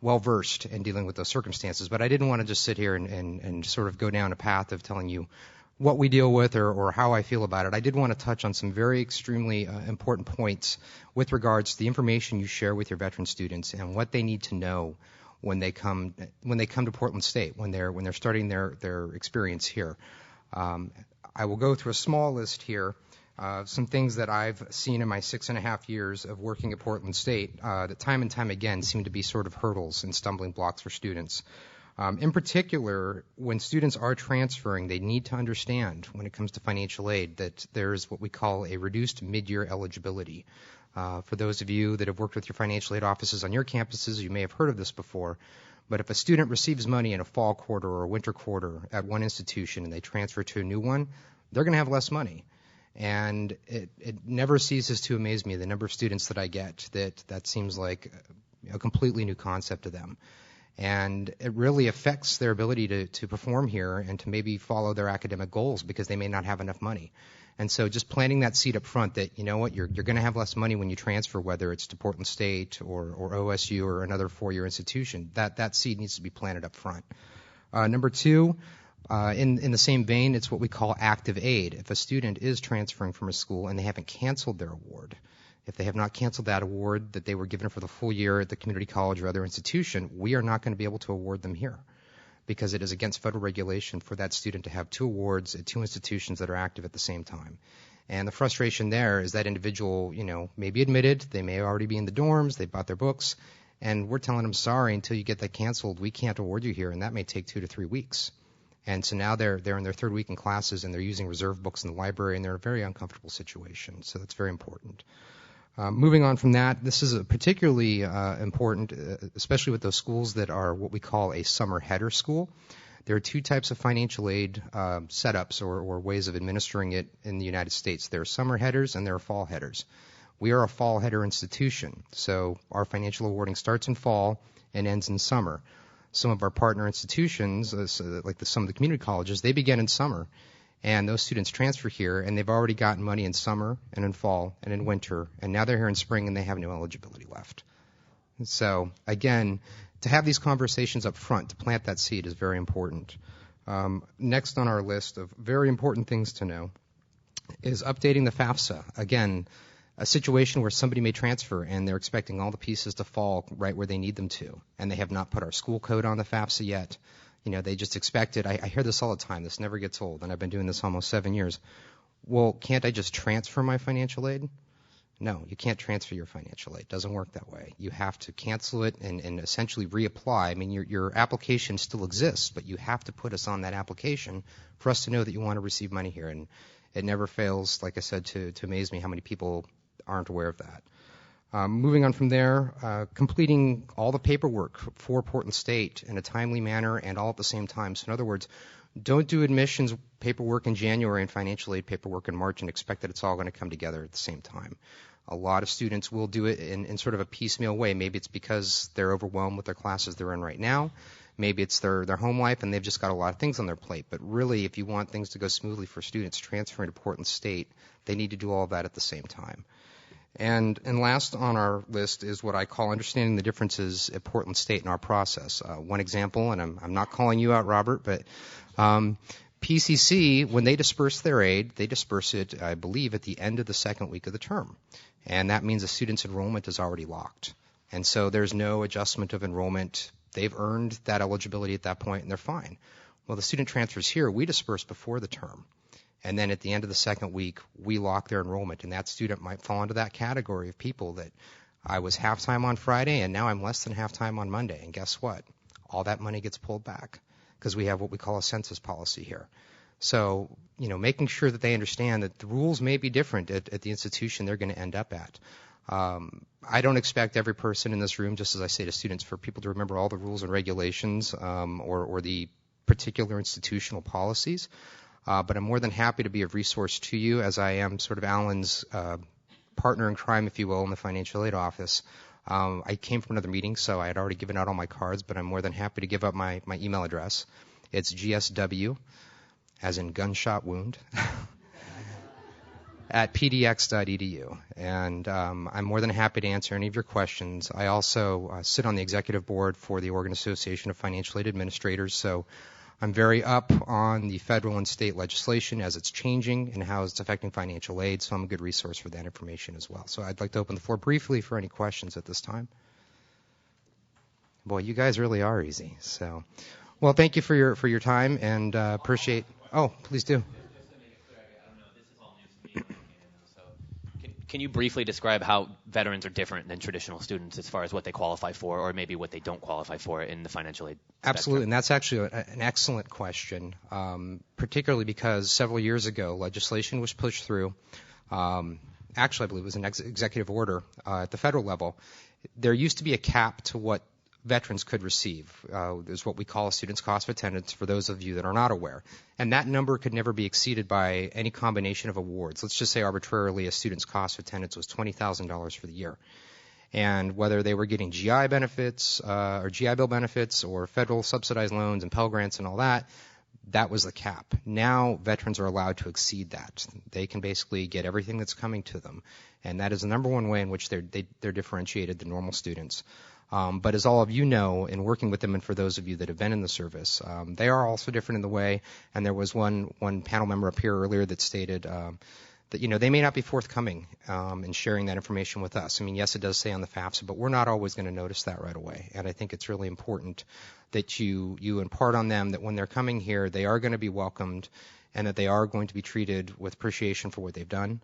well-versed in dealing with those circumstances. But I didn't want to just sit here and sort of go down a path of telling you what we deal with or how I feel about it. I did want to touch on some very extremely important points with regards to the information you share with your veteran students and what they need to know when they come to Portland State, when they're starting their experience here. I will go through a small list here, some things that I've seen in my 6.5 years of working at Portland State that time and time again seem to be sort of hurdles and stumbling blocks for students. In particular, when students are transferring, they need to understand when it comes to financial aid that there's what we call a reduced mid-year eligibility. For those of you that have worked with your financial aid offices on your campuses, you may have heard of this before, but if a student receives money in a fall quarter or a winter quarter at one institution and they transfer to a new one, they're going to have less money. And it never ceases to amaze me the number of students that I get that seems like a completely new concept to them. And it really affects their ability to perform here and to maybe follow their academic goals because they may not have enough money. And so just planting that seed up front that, you know what, you're going to have less money when you transfer, whether it's to Portland State or OSU or another four-year institution, that seed needs to be planted up front. Number two, in the same vein, it's what we call active aid. If a student is transferring from a school and they haven't canceled their award, if they have not canceled that award that they were given for the full year at the community college or other institution, we are not going to be able to award them here because it is against federal regulation for that student to have two awards at two institutions that are active at the same time. And the frustration there is that individual, may be admitted, they may already be in the dorms, they bought their books, and we're telling them, sorry, until you get that canceled, we can't award you here, and that may take 2 to 3 weeks. And so now they're in their third week in classes, and they're using reserve books in the library, and they're in a very uncomfortable situation. So that's very important. Moving on from that, this is particularly important, especially with those schools that are what we call a summer header school. There are two types of financial aid setups or ways of administering it in the United States. There are summer headers and there are fall headers. We are a fall header institution, so our financial awarding starts in fall and ends in summer. Some of our partner institutions, like some of the community colleges, they begin in summer. And those students transfer here, and they've already gotten money in summer and in fall and in winter, and now they're here in spring and they have no eligibility left. And so, again, to have these conversations up front, to plant that seed is very important. Next on our list of very important things to know is updating the FAFSA. Again, a situation where somebody may transfer and they're expecting all the pieces to fall right where they need them to, and they have not put our school code on the FAFSA yet. They just expect it. I hear this all the time. This never gets old, and I've been doing this almost 7 years. Well, can't I just transfer my financial aid? No, you can't transfer your financial aid. It doesn't work that way. You have to cancel it and essentially reapply. I mean, your application still exists, but you have to put us on that application for us to know that you want to receive money here. And it never fails, like I said, to amaze me how many people aren't aware of that. Moving on from there, completing all the paperwork for Portland State in a timely manner and all at the same time. So in other words, don't do admissions paperwork in January and financial aid paperwork in March and expect that it's all going to come together at the same time. A lot of students will do it in sort of a piecemeal way. Maybe it's because they're overwhelmed with their classes they're in right now. Maybe it's their home life and they've just got a lot of things on their plate. But really, if you want things to go smoothly for students transferring to Portland State, they need to do all of that at the same time. And last on our list is what I call understanding the differences at Portland State in our process. One example, and I'm not calling you out, Robert, but PCC, when they disperse their aid, they disperse it, I believe, at the end of the second week of the term. And that means a student's enrollment is already locked. And so there's no adjustment of enrollment they've earned that eligibility at that point, and they're fine. Well, the student transfers here, we disperse before the term. And then at the end of the second week, we lock their enrollment, and that student might fall into that category of people that I was half-time on Friday, and now I'm less than half-time on Monday. And guess what? All that money gets pulled back because we have what we call a census policy here. So, making sure that they understand that the rules may be different at the institution they're going to end up at. I don't expect every person in this room, just as I say to students, for people to remember all the rules and regulations or the particular institutional policies. But I'm more than happy to be of resource to you, as I am sort of Alan's partner in crime, if you will, in the financial aid office. I came from another meeting, so I had already given out all my cards, but I'm more than happy to give up my email address. It's GSW, as in gunshot wound, at pdx.edu. And I'm more than happy to answer any of your questions. I also sit on the executive board for the Oregon Association of Financial Aid Administrators, so I'm very up on the federal and state legislation as it's changing and how it's affecting financial aid, so I'm a good resource for that information as well. So I'd like to open the floor briefly for any questions at this time. Boy, you guys really are easy. So, well, thank you for your time, and appreciate. Oh, please do. Can you briefly describe how veterans are different than traditional students as far as what they qualify for, or maybe what they don't qualify for in the financial aid spectrum? Absolutely, and that's actually an excellent question, particularly because several years ago legislation was pushed through. Actually, I believe it was an executive order at the federal level. There used to be a cap to what veterans could receive. There's what we call a student's cost of attendance for those of you that are not aware. And that number could never be exceeded by any combination of awards. Let's just say arbitrarily a student's cost of attendance was $20,000 for the year. And whether they were getting GI benefits or GI Bill benefits or federal subsidized loans and Pell Grants and all that, that was the cap. Now veterans are allowed to exceed that. They can basically get everything that's coming to them. And that is the number one way in which they're differentiated than normal students. But as all of you know, in working with them, and for those of you that have been in the service, they are also different in the way. And there was one panel member up here earlier that stated that they may not be forthcoming in sharing that information with us. I mean, yes, it does say on the FAFSA, but we're not always going to notice that right away. And I think it's really important that you impart on them that when they're coming here, they are going to be welcomed, and that they are going to be treated with appreciation for what they've done.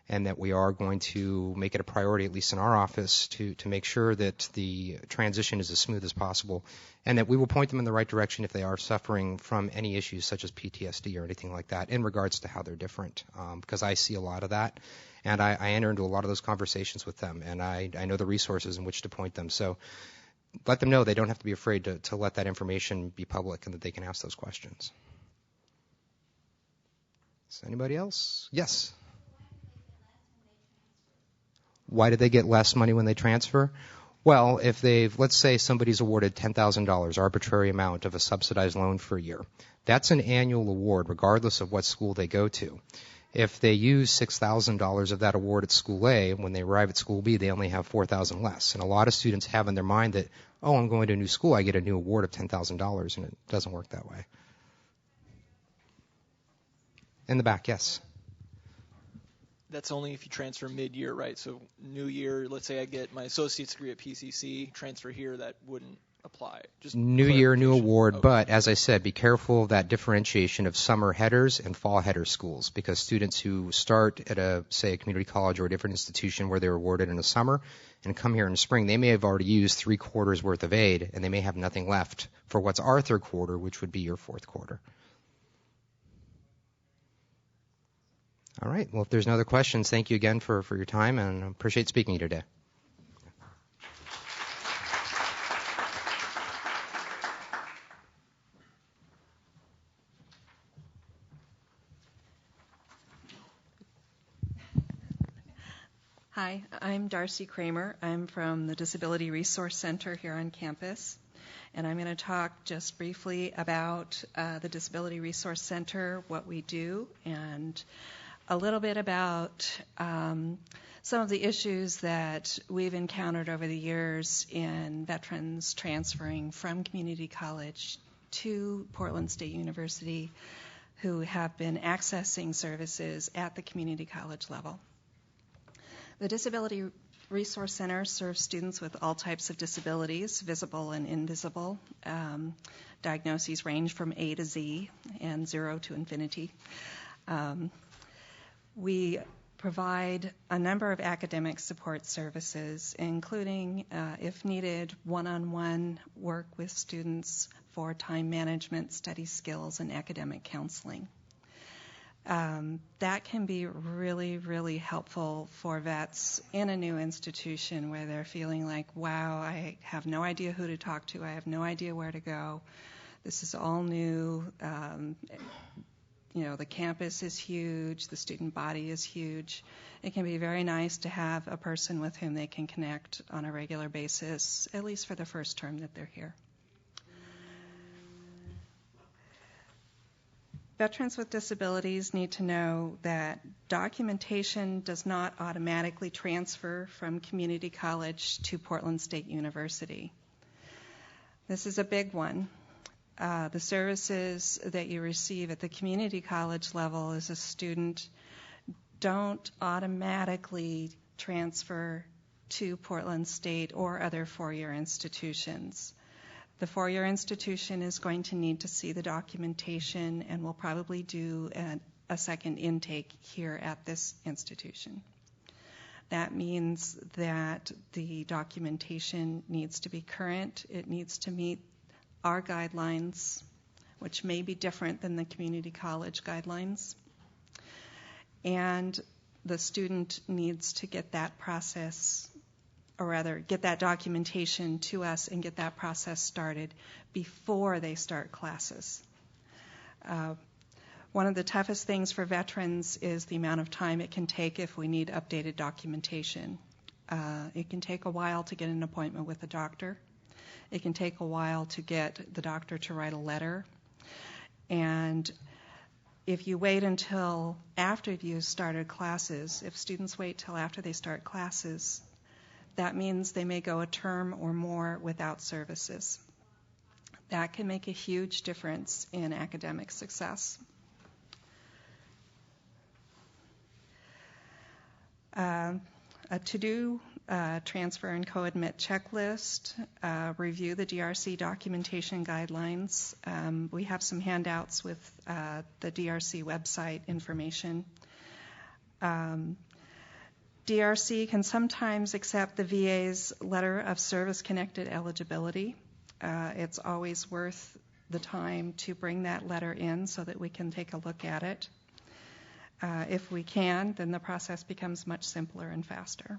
And that we are going to make it a priority, at least in our office, to make sure that the transition is as smooth as possible, and that we will point them in the right direction if they are suffering from any issues such as PTSD or anything like that in regards to how they're different, because I see a lot of that, and I enter into a lot of those conversations with them, and I know the resources in which to point them. So let them know they don't have to be afraid to let that information be public and that they can ask those questions. Is anybody else? Yes. Why do they get less money when they transfer? Well, if let's say somebody's awarded $10,000, arbitrary amount of a subsidized loan for a year. That's an annual award regardless of what school they go to. If they use $6,000 of that award at school A, when they arrive at school B, they only have $4,000 less. And a lot of students have in their mind that, I'm going to a new school, I get a new award of $10,000, and it doesn't work that way. In the back, yes. That's only if you transfer mid-year, right? So new year, let's say I get my associate's degree at PCC, transfer here, that wouldn't apply. Just new year, new award, okay. But as I said, be careful of that differentiation of summer headers and fall header schools, because students who start at a community college or a different institution where they're awarded in the summer and come here in the spring, they may have already used 3 quarters worth of aid, and they may have nothing left for what's our third quarter, which would be your fourth quarter. All right. Well, if there's no other questions, thank you again for your time, and I appreciate speaking to you today. Hi, I'm Darcy Kramer. I'm from the Disability Resource Center here on campus, and I'm going to talk just briefly about the Disability Resource Center, what we do, and a little bit about some of the issues that we've encountered over the years in veterans transferring from community college to Portland State University who have been accessing services at the community college level. The Disability Resource Center serves students with all types of disabilities, visible and invisible. Diagnoses range from A to Z and 0 to infinity. We provide a number of academic support services, including, if needed, one-on-one work with students for time management, study skills, and academic counseling. That can be really, really helpful for vets in a new institution where they're feeling like, wow, I have no idea who to talk to, I have no idea where to go. This is all new. The campus is huge, the student body is huge. It can be very nice to have a person with whom they can connect on a regular basis, at least for the first term that they're here. Veterans with disabilities need to know that documentation does not automatically transfer from community college to Portland State University. This is a big one. The services that you receive at the community college level as a student don't automatically transfer to Portland State or other four-year institutions. The four-year institution is going to need to see the documentation and will probably do a second intake here at this institution. That means that the documentation needs to be current. It needs to meet our guidelines, which may be different than the community college guidelines. And the student needs to get that process, or rather get that documentation to us and get that process started before they start classes. One of the toughest things for veterans is the amount of time it can take if we need updated documentation. It can take a while to get an appointment with a doctor. It can take a while to get the doctor to write a letter. And if you wait until after you started classes, if students wait till after they start classes, that means they may go a term or more without services. That can make a huge difference in academic success. A to-do transfer and co-admit checklist, review the DRC documentation guidelines. We have some handouts with the DRC website information. DRC can sometimes accept the VA's letter of service-connected eligibility. It's always worth the time to bring that letter in so that we can take a look at it. If we can, then the process becomes much simpler and faster.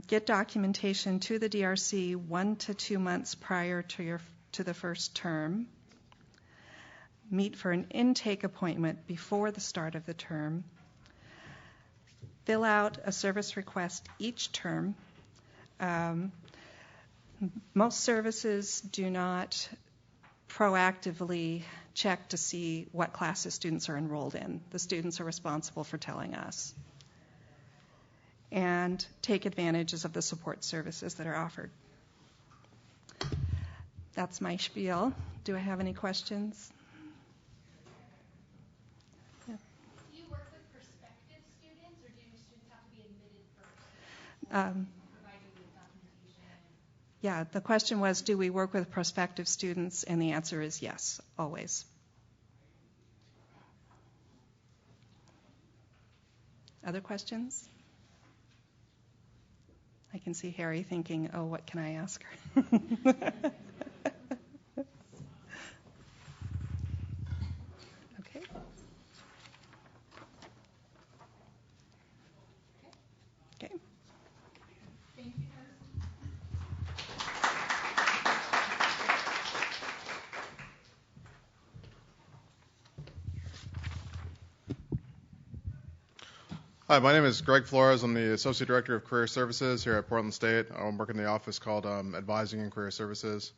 Get documentation to the DRC 1 to 2 months prior to the first term. Meet for an intake appointment before the start of the term. Fill out a service request each term. Most services do not proactively check to see what classes students are enrolled in. The students are responsible for telling us. And take advantages of the support services that are offered. That's my spiel. Do I have any questions? Yeah. Do you work with prospective students, or do students have to be admitted first? Provide you with documentation? Yeah, the question was, do we work with prospective students? And the answer is yes, always. Other questions? I can see Harry thinking, oh, what can I ask her? Okay. Okay. Thank you. Hi, my name is Greg Flores. I'm the Associate Director of Career Services here at Portland State. I work in the office called Advising and Career Services.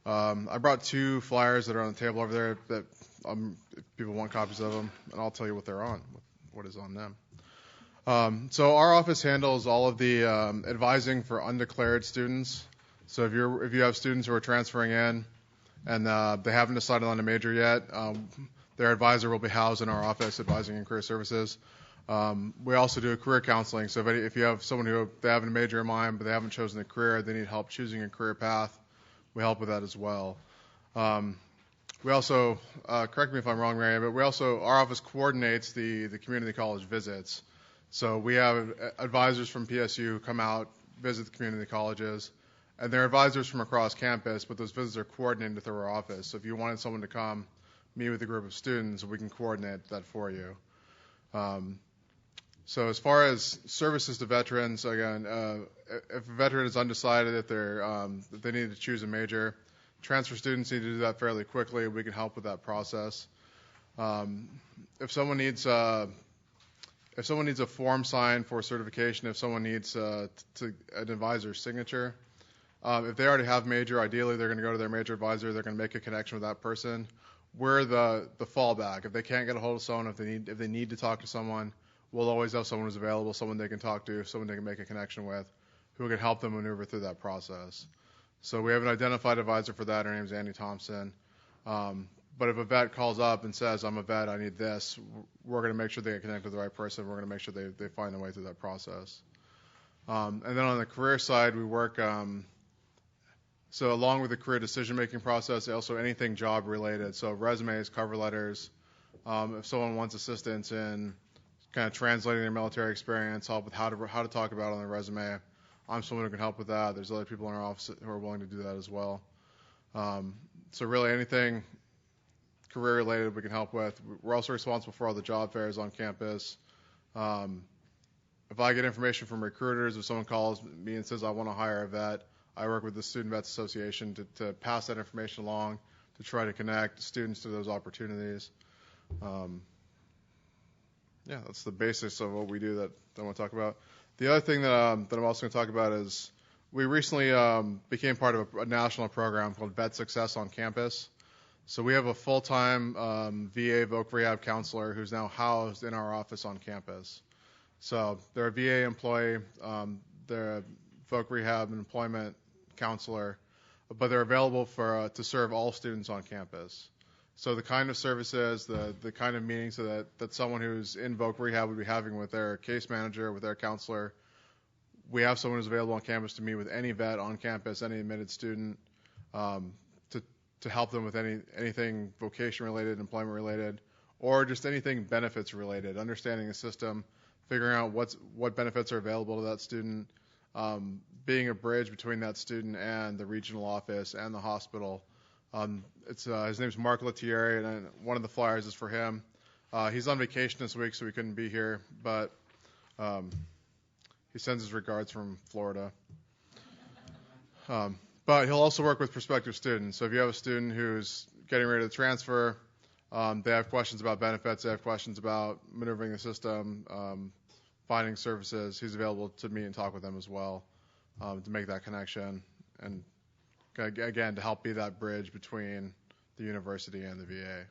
I brought 2 flyers that are on the table over there that if people want copies of them, and I'll tell you what they're on, what is on them. So our office handles all of the advising for undeclared students. So if you have students who are transferring in and they haven't decided on a major yet, their advisor will be housed in our office, Advising and Career Services. We also do career counseling. So if you have someone who they have a major in mind but they haven't chosen a career, they need help choosing a career path, we help with that as well. We also, correct me if I'm wrong, Mary, but our office coordinates the community college visits. So we have advisors from PSU who come out, visit the community colleges, and they're advisors from across campus, but those visits are coordinated through our office. So if you wanted someone to come meet with a group of students, we can coordinate that for you. So as far as services to veterans, again, if a veteran is undecided if they need to choose a major, transfer students need to do that fairly quickly. We can help with that process. If someone needs a form signed for certification, if someone needs an advisor's signature, if they already have major, ideally they're going to go to their major advisor. They're going to make a connection with that person. We're the fallback. If they can't get a hold of someone, if they need to talk to someone, we'll always have someone who's available, someone they can talk to, someone they can make a connection with, who can help them maneuver through that process. So we have an identified advisor for that. Her name's Annie Thompson. But if a vet calls up and says, I'm a vet, I need this, we're going to make sure they get connected with the right person. We're going to make sure they find their way through that process. And then on the career side, we work, so along with the career decision-making process, also anything job-related. So resumes, cover letters. If someone wants assistance in kind of translating their military experience, help with how to talk about it on their resume, I'm someone who can help with that. There's other people in our office who are willing to do that as well. So really anything career-related we can help with. We're also responsible for all the job fairs on campus. If I get information from recruiters, if someone calls me and says I want to hire a vet, I work with the Student Vets Association to pass that information along, to try to connect students to those opportunities. That's the basis of what we do that I want to talk about. The other thing that I'm also going to talk about is we recently became part of a national program called Vet Success on Campus. So we have a full-time VA voc rehab counselor who's now housed in our office on campus. So they're a VA employee, they're a voc rehab and employment counselor, but they're available to serve all students on campus. So the kind of services, the kind of meetings that someone who's in voc rehab would be having with their case manager, with their counselor, we have someone who's available on campus to meet with any vet on campus, any admitted student, to help them with anything vocation related, employment related, or just anything benefits related, understanding the system, figuring out what benefits are available to that student, being a bridge between that student and the regional office and the hospital. His name's Mark Lettieri, and one of the flyers is for him. He's on vacation this week, so he couldn't be here, but he sends his regards from Florida. But he'll also work with prospective students. So if you have a student who's getting ready to transfer, they have questions about benefits, they have questions about maneuvering the system, finding services, he's available to meet and talk with them as well, to make that connection, and again, to help be that bridge between the university and the VA.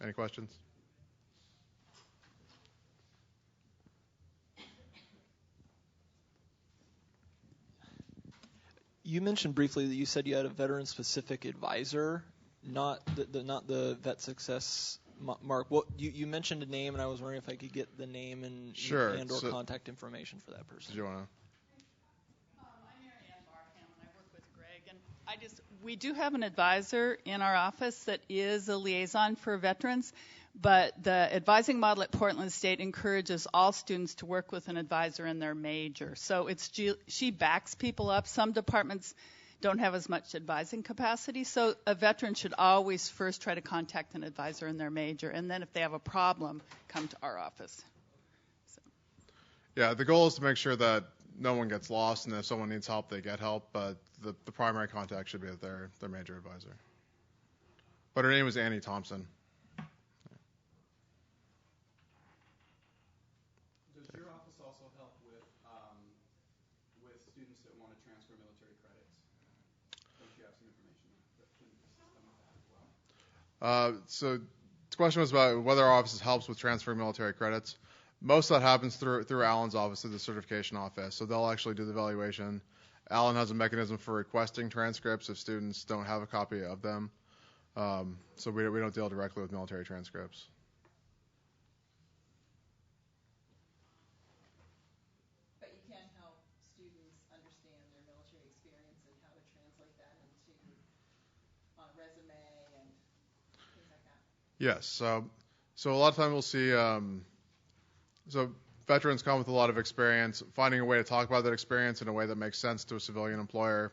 Any questions? You mentioned briefly that you said you had a veteran-specific advisor, not the Vet Success Mark. Well, you mentioned a name, and I was wondering if I could get the name and or contact information for that person. Did you want to? We do have an advisor in our office that is a liaison for veterans, but the advising model at Portland State encourages all students to work with an advisor in their major. So she backs people up. Some departments don't have as much advising capacity, so a veteran should always first try to contact an advisor in their major, and then if they have a problem, come to our office. So. Yeah, the goal is to make sure that no one gets lost, and if someone needs help, they get help, but the primary contact should be with their major advisor. But her name is Annie Thompson. Does your office also help with students that want to transfer military credits? Don't you have some information that can assist them with that as well? So the question was about whether our office helps with transferring military credits. Most of that happens through Alan's office, through the certification office. So they'll actually do the evaluation. Alan has a mechanism for requesting transcripts if students don't have a copy of them. So we don't deal directly with military transcripts. Yes. So a lot of times we'll see. So veterans come with a lot of experience. Finding a way to talk about that experience in a way that makes sense to a civilian employer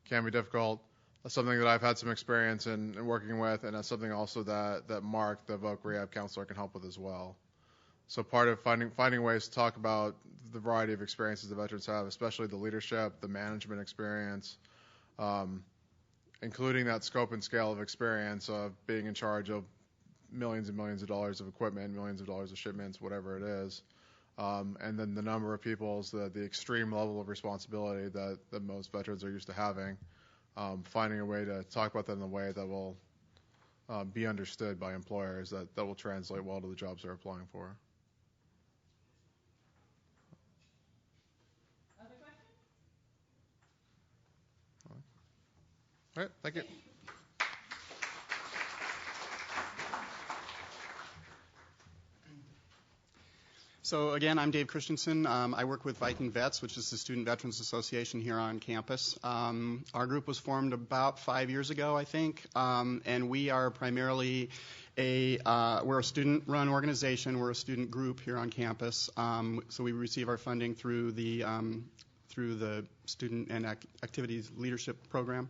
can be difficult. That's something that I've had some experience in working with, and that's something also that Mark, the voc rehab counselor, can help with as well. So part of finding ways to talk about the variety of experiences the veterans have, especially the leadership, the management experience, including that scope and scale of experience of being in charge of millions and millions of dollars of equipment, millions of dollars of shipments, whatever it is, and then the number of people, the extreme level of responsibility that most veterans are used to having, finding a way to talk about that in a way that will be understood by employers, that will translate well to the jobs they're applying for. Other questions? All right, thank you. So again, I'm Dave Christensen. I work with Viking Vets, which is the Student Veterans Association here on campus. Our group was formed about 5 years ago, I think, and we are primarily we're a student-run organization. We're a student group here on campus, so we receive our funding through the Student and Activities Leadership Program.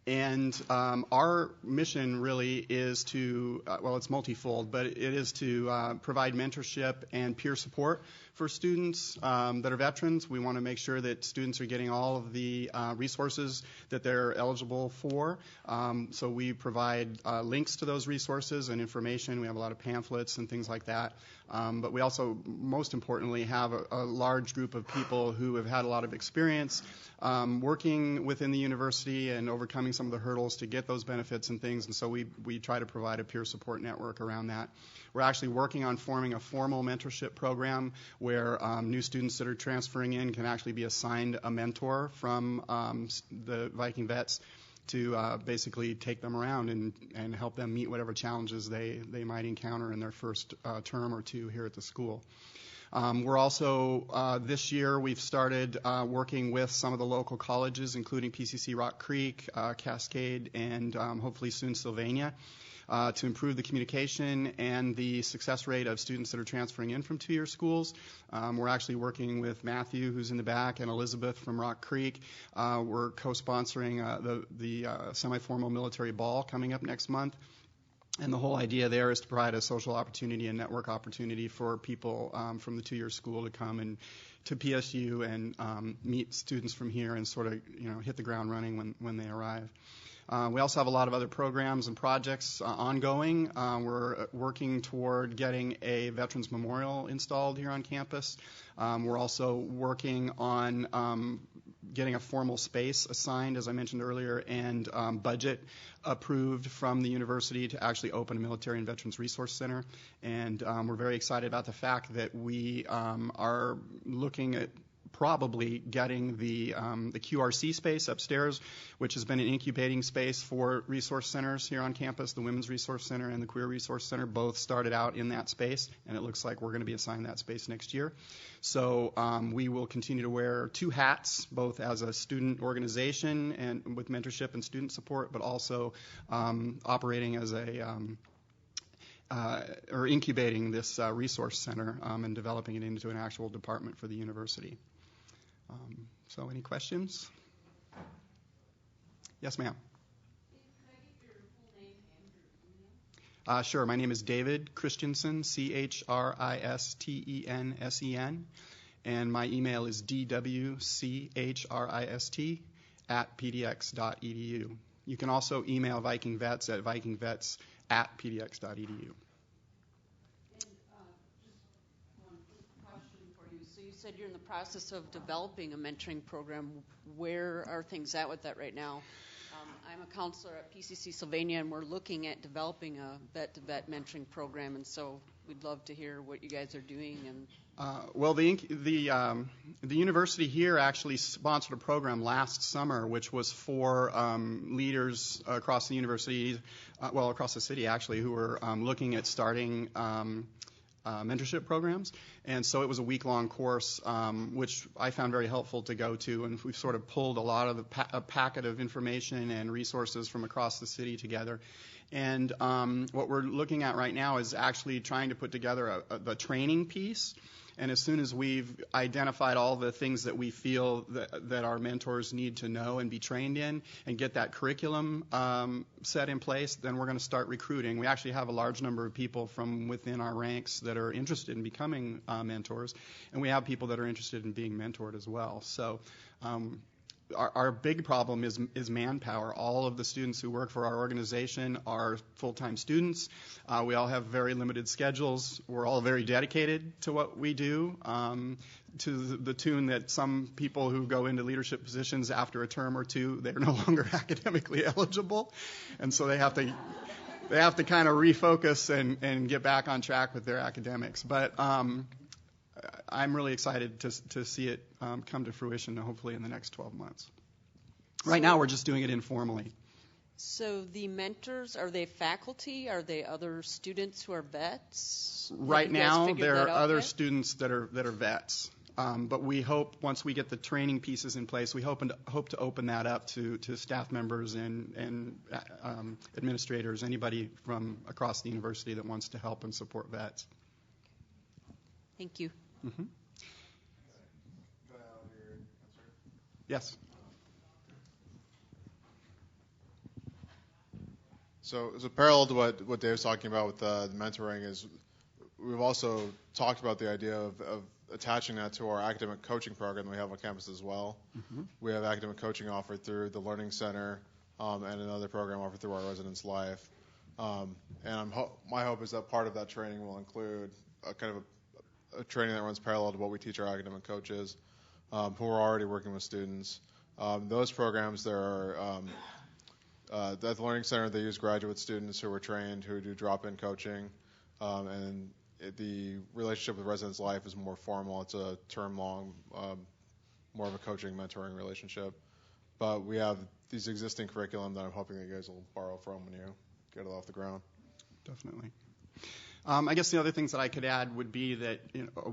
And our mission really is to, it's multifold, but it is to provide mentorship and peer support for students that are veterans. We want to make sure that students are getting all of the resources that they're eligible for. So we provide links to those resources and information. We have a lot of pamphlets and things like that. But we also, most importantly, have a large group of people who have had a lot of experience working within the university and overcoming some of the hurdles to get those benefits and things. And so we try to provide a peer support network around that. We're actually working on forming a formal mentorship program where new students that are transferring in can actually be assigned a mentor from the Viking Vets to basically take them around and help them meet whatever challenges they might encounter in their first term or two here at the school. We're also, this year, we've started working with some of the local colleges, including PCC Rock Creek, Cascade, and hopefully soon Sylvania, to improve the communication and the success rate of students that are transferring in from two-year schools. We're actually working with Matthew, who's in the back, and Elizabeth from Rock Creek. We're co-sponsoring the semi-formal military ball coming up next month. And the whole idea there is to provide a social opportunity and network opportunity for people from the two-year school to come and to PSU and meet students from here and sort of hit the ground running when they arrive. We also have a lot of other programs and projects ongoing. We're working toward getting a Veterans Memorial installed here on campus. We're also working on getting a formal space assigned, as I mentioned earlier, and budget approved from the university to actually open a Military and Veterans Resource Center. And we're very excited about the fact that we are looking at probably getting the QRC space upstairs, which has been an incubating space for resource centers here on campus. The Women's Resource Center and the Queer Resource Center both started out in that space, and it looks like we're going to be assigned that space next year. So we will continue to wear two hats, both as a student organization and with mentorship and student support, but also operating as or incubating this resource center and developing it into an actual department for the university. So any questions? Yes, ma'am. Could I get your full name and your email? Sure. My name is David Christensen, Christensen, and my email is dwchrist@pdx.edu. You can also email Viking Vets at vikingvets@pdx.edu. So you said you're in the process of developing a mentoring program. Where are things at with that right now? I'm a counselor at PCC Sylvania, and we're looking at developing a vet-to-vet mentoring program, and so we'd love to hear what you guys are doing. And the university here actually sponsored a program last summer, which was for leaders across the university, across the city actually, who were looking at starting mentorship programs. And so it was a week-long course, which I found very helpful to go to. And we've sort of pulled a lot of a packet of information and resources from across the city together. And what we're looking at right now is actually trying to put together the training piece. And as soon as we've identified all the things that we feel that our mentors need to know and be trained in and get that curriculum set in place, then we're going to start recruiting. We actually have a large number of people from within our ranks that are interested in becoming mentors, and we have people that are interested in being mentored as well. So our big problem is manpower. All of the students who work for our organization are full-time students. We all have very limited schedules. We're all very dedicated to what we do, to the tune that some people who go into leadership positions after a term or two, they're no longer academically eligible, and so they have to kind of refocus and get back on track with their academics. But I'm really excited to see it come to fruition, hopefully in the next 12 months. Right now, we're just doing it informally. So the mentors, are they faculty? Are they other students who are vets? Right now, there are other students that are vets. But we hope, once we get the training pieces in place, we hope to open that up to staff members and administrators, anybody from across the university that wants to help and support vets. Thank you. Mm-hmm. Yes. So parallel to what Dave's talking about with the mentoring is we've also talked about the idea of attaching that to our academic coaching program that we have on campus as well. Mm-hmm. We have academic coaching offered through the Learning Center and another program offered through our Residence Life. And my hope is that part of that training will include a kind of a training that runs parallel to what we teach our academic coaches who are already working with students. Those programs, there are at the Learning Center, they use graduate students who are trained who do drop-in coaching, and the relationship with Residence Life is more formal. It's a term-long, more of a coaching, mentoring relationship. But we have these existing curriculum that I'm hoping that you guys will borrow from when you get it off the ground. Definitely. I guess the other things that I could add would be that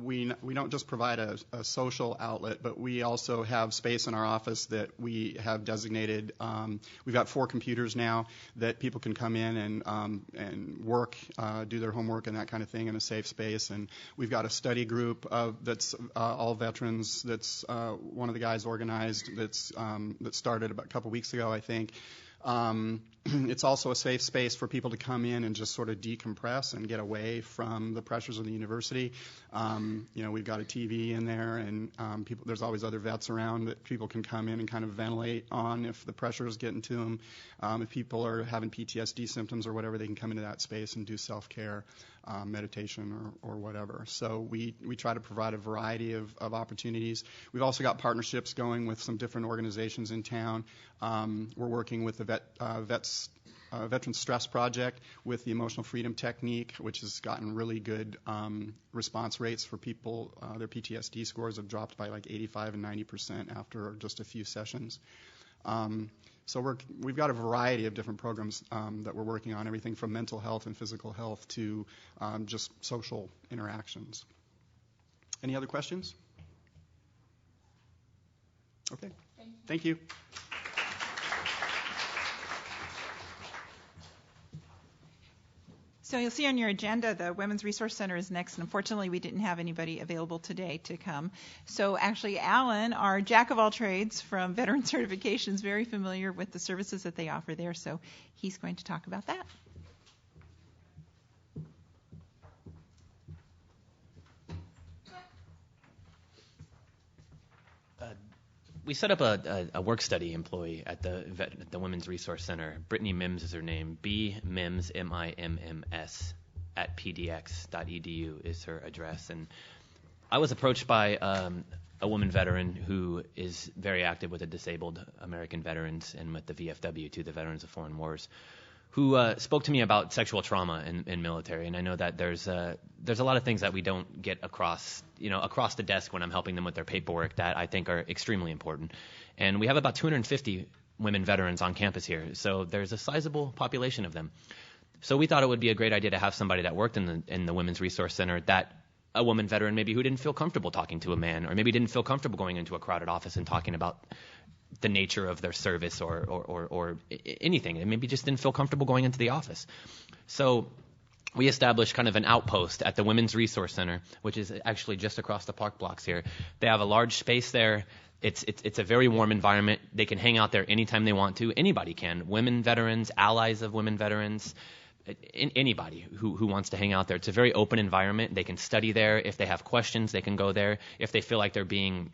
we don't just provide a social outlet, but we also have space in our office that we have designated. We've got 4 computers now that people can come in and work, do their homework and that kind of thing in a safe space. And we've got a study group that's all veterans. That's one of the guys organized. That started about a couple weeks ago, I think. It's also a safe space for people to come in and just sort of decompress and get away from the pressures of the university. We've got a TV in there, and there's always other vets around that people can come in and kind of ventilate on if the pressure is getting to them. If people are having PTSD symptoms or whatever, they can come into that space and do self-care, meditation or whatever. So we try to provide a variety of opportunities. We've also got partnerships going with some different organizations in town. We're working with the Veteran Stress Project with the Emotional Freedom Technique, which has gotten really good response rates for people. Their PTSD scores have dropped by like 85 and 90% after just a few sessions. So we've got a variety of different programs that we're working on, everything from mental health and physical health to just social interactions. Any other questions? Okay. Thank you. So you'll see on your agenda the Women's Resource Center is next, and unfortunately we didn't have anybody available today to come. So actually Alan, our jack of all trades from Veteran Certification, is very familiar with the services that they offer there, so he's going to talk about that. We set up a work study employee at the Women's Resource Center. Brittany Mims is her name. B-Mims, M-I-M-M-S, at pdx.edu is her address. And I was approached by a woman veteran who is very active with the disabled American veterans and with the VFW, too, the Veterans of Foreign Wars, who spoke to me about sexual trauma in military. And I know that there's a lot of things that we don't get across the desk when I'm helping them with their paperwork that I think are extremely important. And we have about 250 women veterans on campus here, so there's a sizable population of them. So we thought it would be a great idea to have somebody that worked in the Women's Resource Center, that a woman veteran maybe who didn't feel comfortable talking to a man, or maybe didn't feel comfortable going into a crowded office and talking about the nature of their service or anything, and maybe just didn't feel comfortable going into the office. So we established kind of an outpost at the Women's Resource Center, which is actually just across the park blocks here. They have a large space there. It's a very warm environment. They can hang out there anytime they want to. Anybody can. Women veterans, allies of women veterans, anybody who wants to hang out there. It's a very open environment. They can study there. If they have questions, they can go there. If they feel like they're being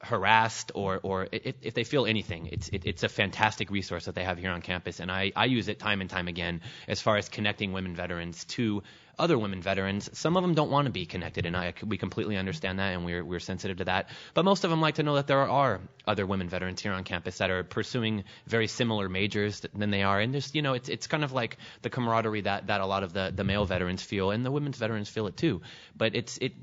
harassed or if they feel anything, it's a fantastic resource that they have here on campus, and I use it time and time again as far as connecting women veterans to other women veterans. Some of them don't want to be connected, and we completely understand that, and we're sensitive to that. But most of them like to know that there are other women veterans here on campus that are pursuing very similar majors than they are, and just it's kind of like the camaraderie that a lot of the male veterans feel, and the women's veterans feel it too. But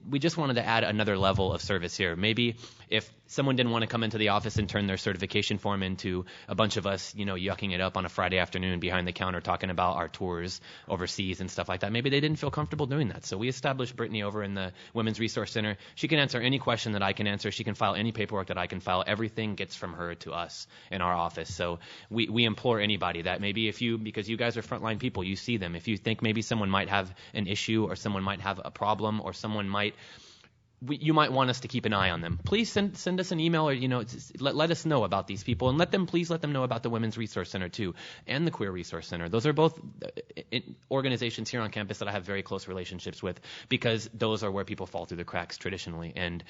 we just wanted to add another level of service here. Maybe if someone didn't want to come into the office and turn their certification form into a bunch of us, yucking it up on a Friday afternoon behind the counter talking about our tours overseas and stuff like that, maybe they didn't feel comfortable doing that. So we established Brittany over in the Women's Resource Center. She can answer any question that I can answer. She can file any paperwork that I can file. Everything gets from her to us in our office. So we implore anybody that maybe because you guys are frontline people, you see them. If you think maybe someone might have an issue or someone might have a problem or someone you might want us to keep an eye on them, please send us an email or let us know about these people, and please let them know about the Women's Resource Center too, and the Queer Resource Center. Those are both organizations here on campus that I have very close relationships with, because those are where people fall through the cracks traditionally. And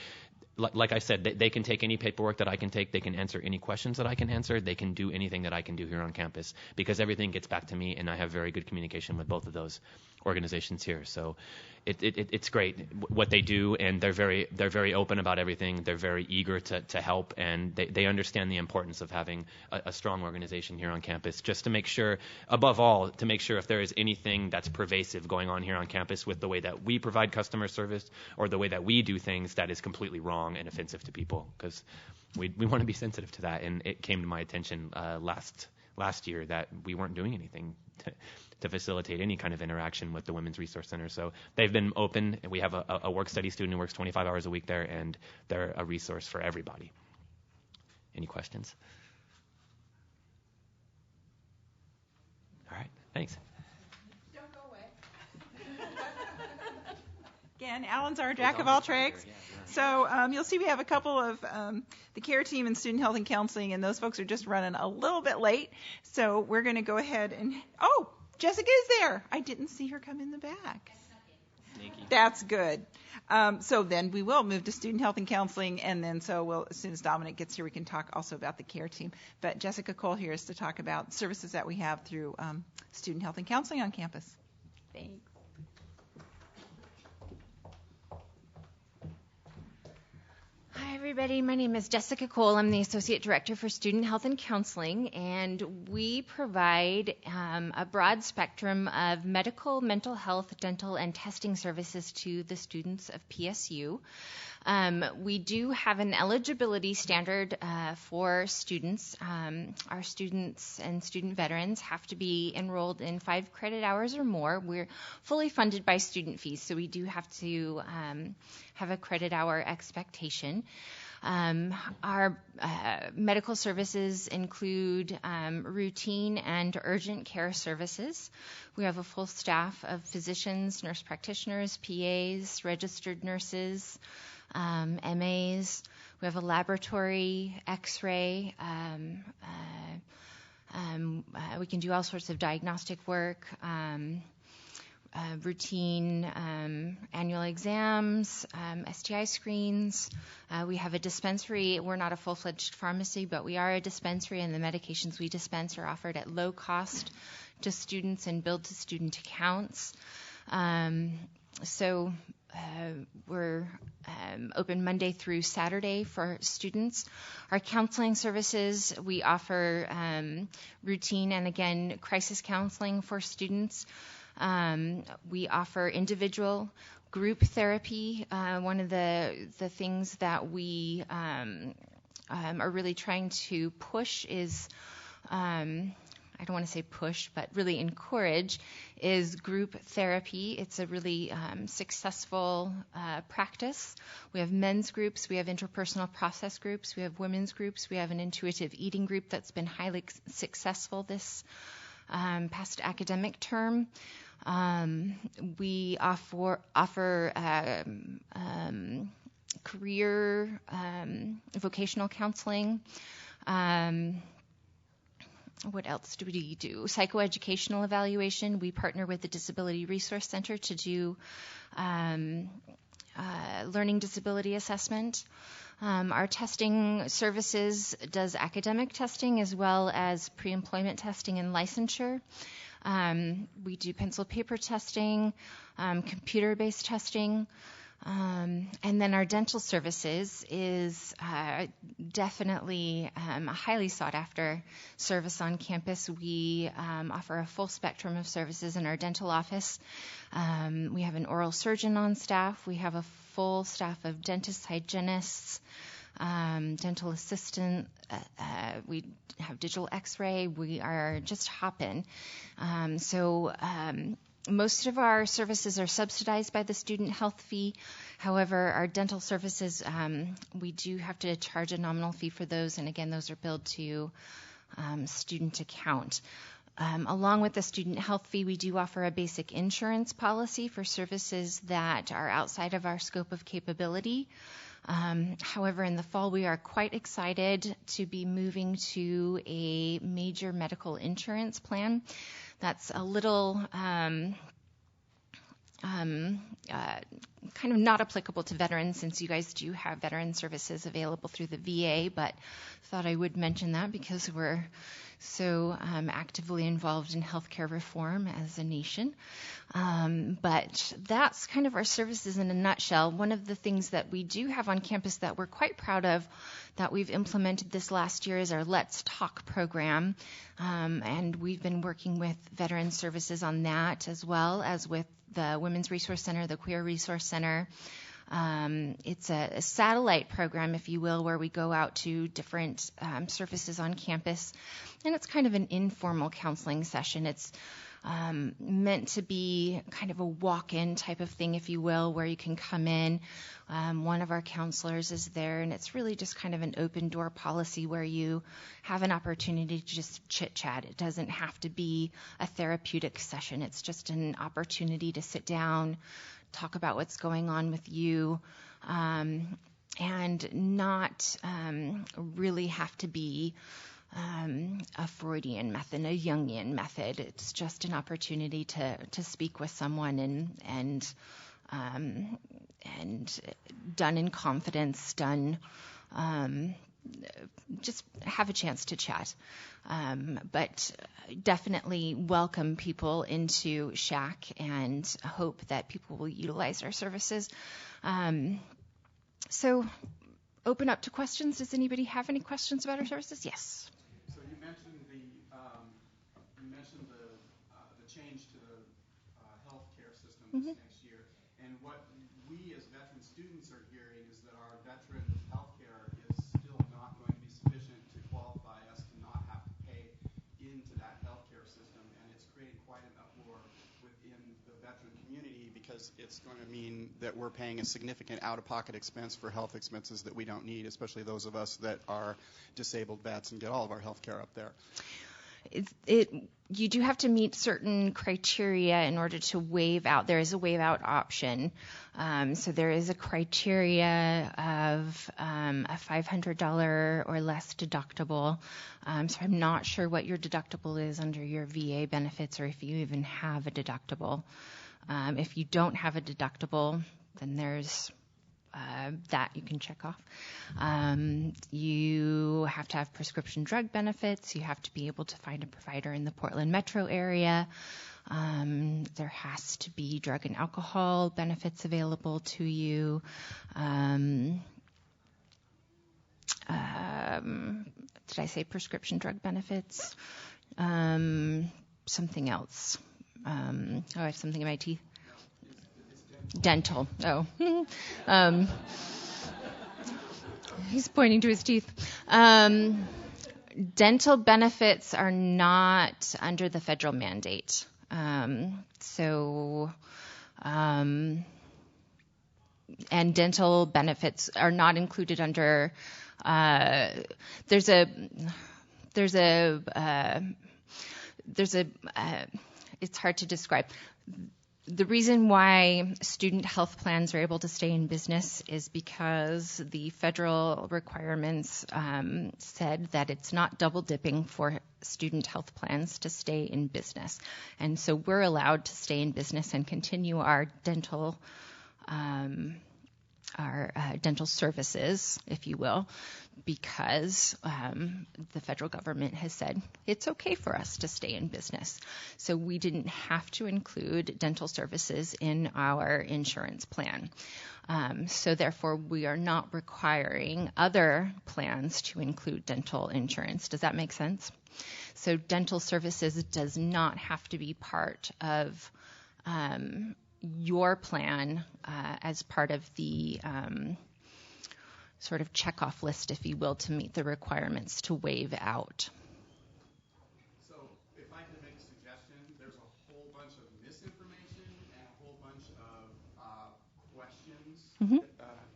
like I said, they can take any paperwork that I can take. They can answer any questions that I can answer. They can do anything that I can do here on campus, because everything gets back to me, and I have very good communication with both of those organizations here. So it's great what they do, and they're very open about everything. They're very eager to help, and they understand the importance of having a strong organization here on campus, just to make sure, above all, to make sure if there is anything that's pervasive going on here on campus with the way that we provide customer service or the way that we do things that is completely wrong and offensive to people, because we want to be sensitive to that. And it came to my attention last year that we weren't doing anything to facilitate any kind of interaction with the Women's Resource Center. So they've been open, and we have a work study student who works 25 hours a week there, and they're a resource for everybody. Any questions? All right, thanks. Don't go away. Again, Alan's our jack of all trades. So you'll see we have a couple of the care team and student health and counseling, and those folks are just running a little bit late. So we're going to go ahead and Jessica is there. I didn't see her come in the back. Sneaky. That's good. So then we will move to student health and counseling, and then as soon as Dominic gets here, we can talk also about the care team. But Jessica Cole here is to talk about services that we have through student health and counseling on campus. Thanks. Hi, everybody. My name is Jessica Cole. I'm the Associate Director for Student Health and Counseling, and we provide a broad spectrum of medical, mental health, dental, and testing services to the students of PSU. We do have an eligibility standard for students. Our students and student veterans have to be enrolled in 5 credit hours or more. We're fully funded by student fees, so we do have to have a credit hour expectation. Our medical services include routine and urgent care services. We have a full staff of physicians, nurse practitioners, PAs, registered nurses, MAs. We have a laboratory, X-ray. We can do all sorts of diagnostic work, routine annual exams, STI screens. We have a dispensary. We're not a full-fledged pharmacy, but we are a dispensary, and the medications we dispense are offered at low cost to students and billed to student accounts. We're open Monday through Saturday for students. Our counseling services, we offer routine and, again, crisis counseling for students. We offer individual group therapy. One of the things that we are really trying to push is I don't want to say push, but really encourage, is group therapy. It's a really successful practice. We have men's groups, we have interpersonal process groups, we have women's groups, we have an intuitive eating group that's been highly successful this past academic term. We offer career vocational counseling. What else do we do? Psychoeducational evaluation. We partner with the Disability Resource Center to do learning disability assessment. Our testing services does academic testing as well as pre-employment testing and licensure. We do pencil paper testing, computer-based testing. And then our dental services is definitely a highly sought-after service on campus. We offer a full spectrum of services in our dental office. We have an oral surgeon on staff. We have a full staff of dentists, hygienists, dental assistant. We have digital x-ray. We are just hopping. Most of our services are subsidized by the student health fee. However, our dental services, we do have to charge a nominal fee for those, and again, those are billed to student account. Along with the student health fee, we do offer a basic insurance policy for services that are outside of our scope of capability. However, in the fall, we are quite excited to be moving to a major medical insurance plan. That's a little kind of not applicable to veterans, since you guys do have veteran services available through the VA, but thought I would mention that because we're so actively involved in healthcare reform as a nation. But that's kind of our services in a nutshell. One of the things that we do have on campus that we're quite proud of that we've implemented this last year is our Let's Talk program. And we've been working with veteran services on that, as well as with the Women's Resource Center, the Queer Resource Center. It's a satellite program, if you will, where we go out to different services on campus, and it's kind of an informal counseling session. It's meant to be kind of a walk-in type of thing, if you will, where you can come in. One of our counselors is there, and it's really just kind of an open-door policy where you have an opportunity to just chit-chat. It doesn't have to be a therapeutic session. It's just an opportunity to sit down, talk about what's going on with you, and not really have to be a Freudian method, a Jungian method. It's just an opportunity to speak with someone and done in confidence, just have a chance to chat. But definitely welcome people into SHAC and hope that people will utilize our services. So open up to questions. Does anybody have any questions about our services? Yes. So you mentioned the change to the healthcare system this next year, and what we as veteran students are hearing is that our veteran healthcare is still not going to be sufficient to qualify us to not have to pay into that healthcare system, and it's creating quite an uproar within the veteran community because it's going to mean that we're paying a significant out-of-pocket expense for health expenses that we don't need, especially those of us that are disabled vets and get all of our health care up there. You do have to meet certain criteria in order to waive out. There is a waive out option. So there is a criteria of a $500 or less deductible. So I'm not sure what your deductible is under your VA benefits, or if you even have a deductible. If you don't have a deductible, then there's that you can check off. You have to have prescription drug benefits. You have to be able to find a provider in the Portland metro area. There has to be drug and alcohol benefits available to you. Did I say prescription drug benefits? Something else. I have something in my teeth. Dental. Oh. He's pointing to his teeth. Dental benefits are not under the federal mandate. And dental benefits are not included under, it's hard to describe. The reason why student health plans are able to stay in business is because the federal requirements said that it's not double dipping for student health plans to stay in business. And so we're allowed to stay in business and continue our dental services, if you will, because the federal government has said it's okay for us to stay in business. So we didn't have to include dental services in our insurance plan. So therefore, we are not requiring other plans to include dental insurance. Does that make sense? So dental services does not have to be part of your plan as part of the sort of checkoff list, if you will, to meet the requirements to waive out. So if I can make a suggestion, there's a whole bunch of misinformation and a whole bunch of questions. Mm-hmm.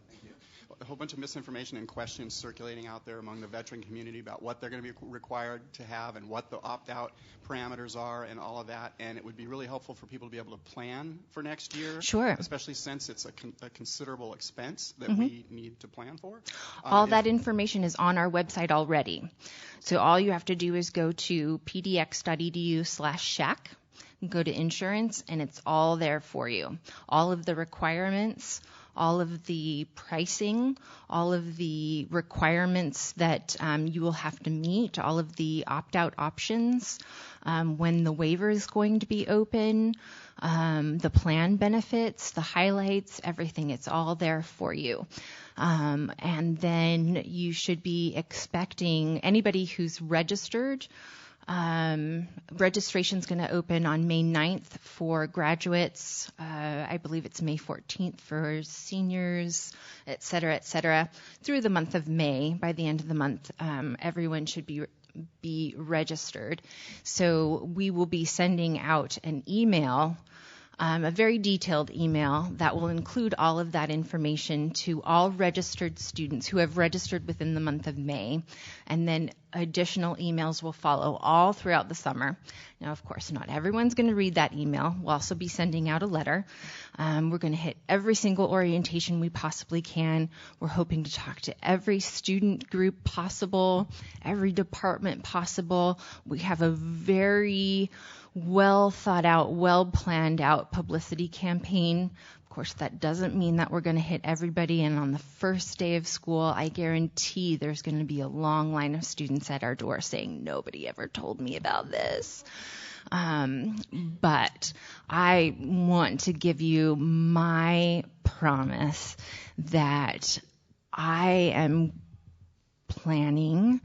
Thank you. A whole bunch of misinformation and questions circulating out there among the veteran community about what they're going to be required to have and what the opt-out parameters are and all of that. And it would be really helpful for people to be able to plan for next year. Sure. Especially since it's a considerable expense that mm-hmm. we need to plan for. All that information is on our website already. So all you have to do is go to pdx.edu/shack, go to insurance, and it's all there for you. All of the requirements, all of the pricing, all of the requirements that you will have to meet, all of the opt-out options, when the waiver is going to be open, the plan benefits, the highlights, everything. It's all there for you. And then you should be expecting anybody who's registered. Registration's going to open on May 9th for graduates. I believe it's May 14th for seniors, et cetera, through the month of May. By the end of the month, everyone should be registered. So we will be sending out an email, a very detailed email that will include all of that information to all registered students who have registered within the month of May. And then additional emails will follow all throughout the summer. Now, of course, not everyone's going to read that email. We'll also be sending out a letter. We're going to hit every single orientation we possibly can. We're hoping to talk to every student group possible, every department possible. We have a very well thought out, well planned out publicity campaign. Of course, that doesn't mean that we're going to hit everybody, and on the first day of school, I guarantee there's going to be a long line of students at our door saying, nobody ever told me about this. But I want to give you my promise that I am planning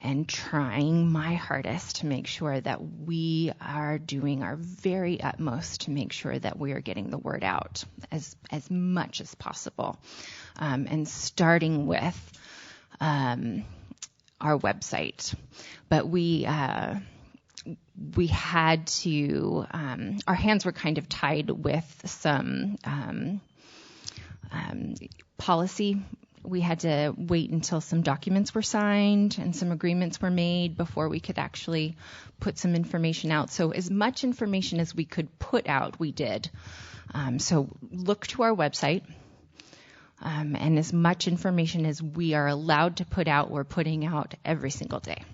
and trying my hardest to make sure that we are doing our very utmost to make sure that we are getting the word out as much as possible. And starting with our website. But we had to, our hands were kind of tied with some policy. We had to wait until some documents were signed and some agreements were made before we could actually put some information out. So as much information as we could put out, we did. So look to our website, and as much information as we are allowed to put out, we're putting out every single day.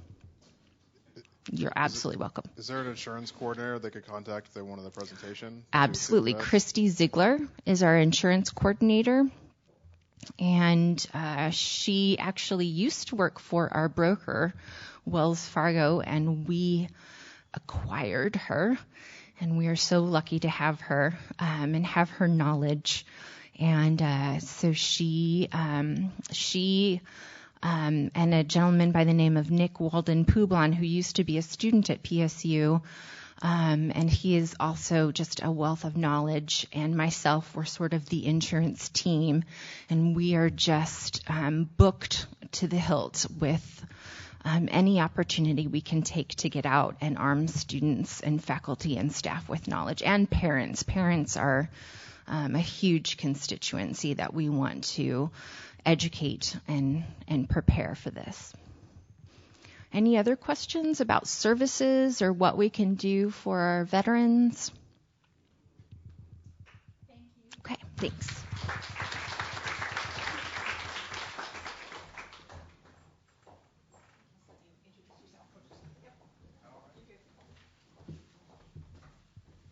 You're absolutely welcome. Is there an insurance coordinator they could contact if they wanted the presentation? Absolutely. Christy Ziegler is our insurance coordinator. And she actually used to work for our broker, Wells Fargo, and we acquired her. And we are so lucky to have her and have her knowledge. And so she and a gentleman by the name of Nick Walden Poublon, who used to be a student at PSU, and he is also just a wealth of knowledge, and myself, we're sort of the insurance team, and we are just booked to the hilt with any opportunity we can take to get out and arm students and faculty and staff with knowledge, and parents. Parents are a huge constituency that we want to educate and prepare for this. Any other questions about services or what we can do for our veterans? Thank you. Okay, thanks.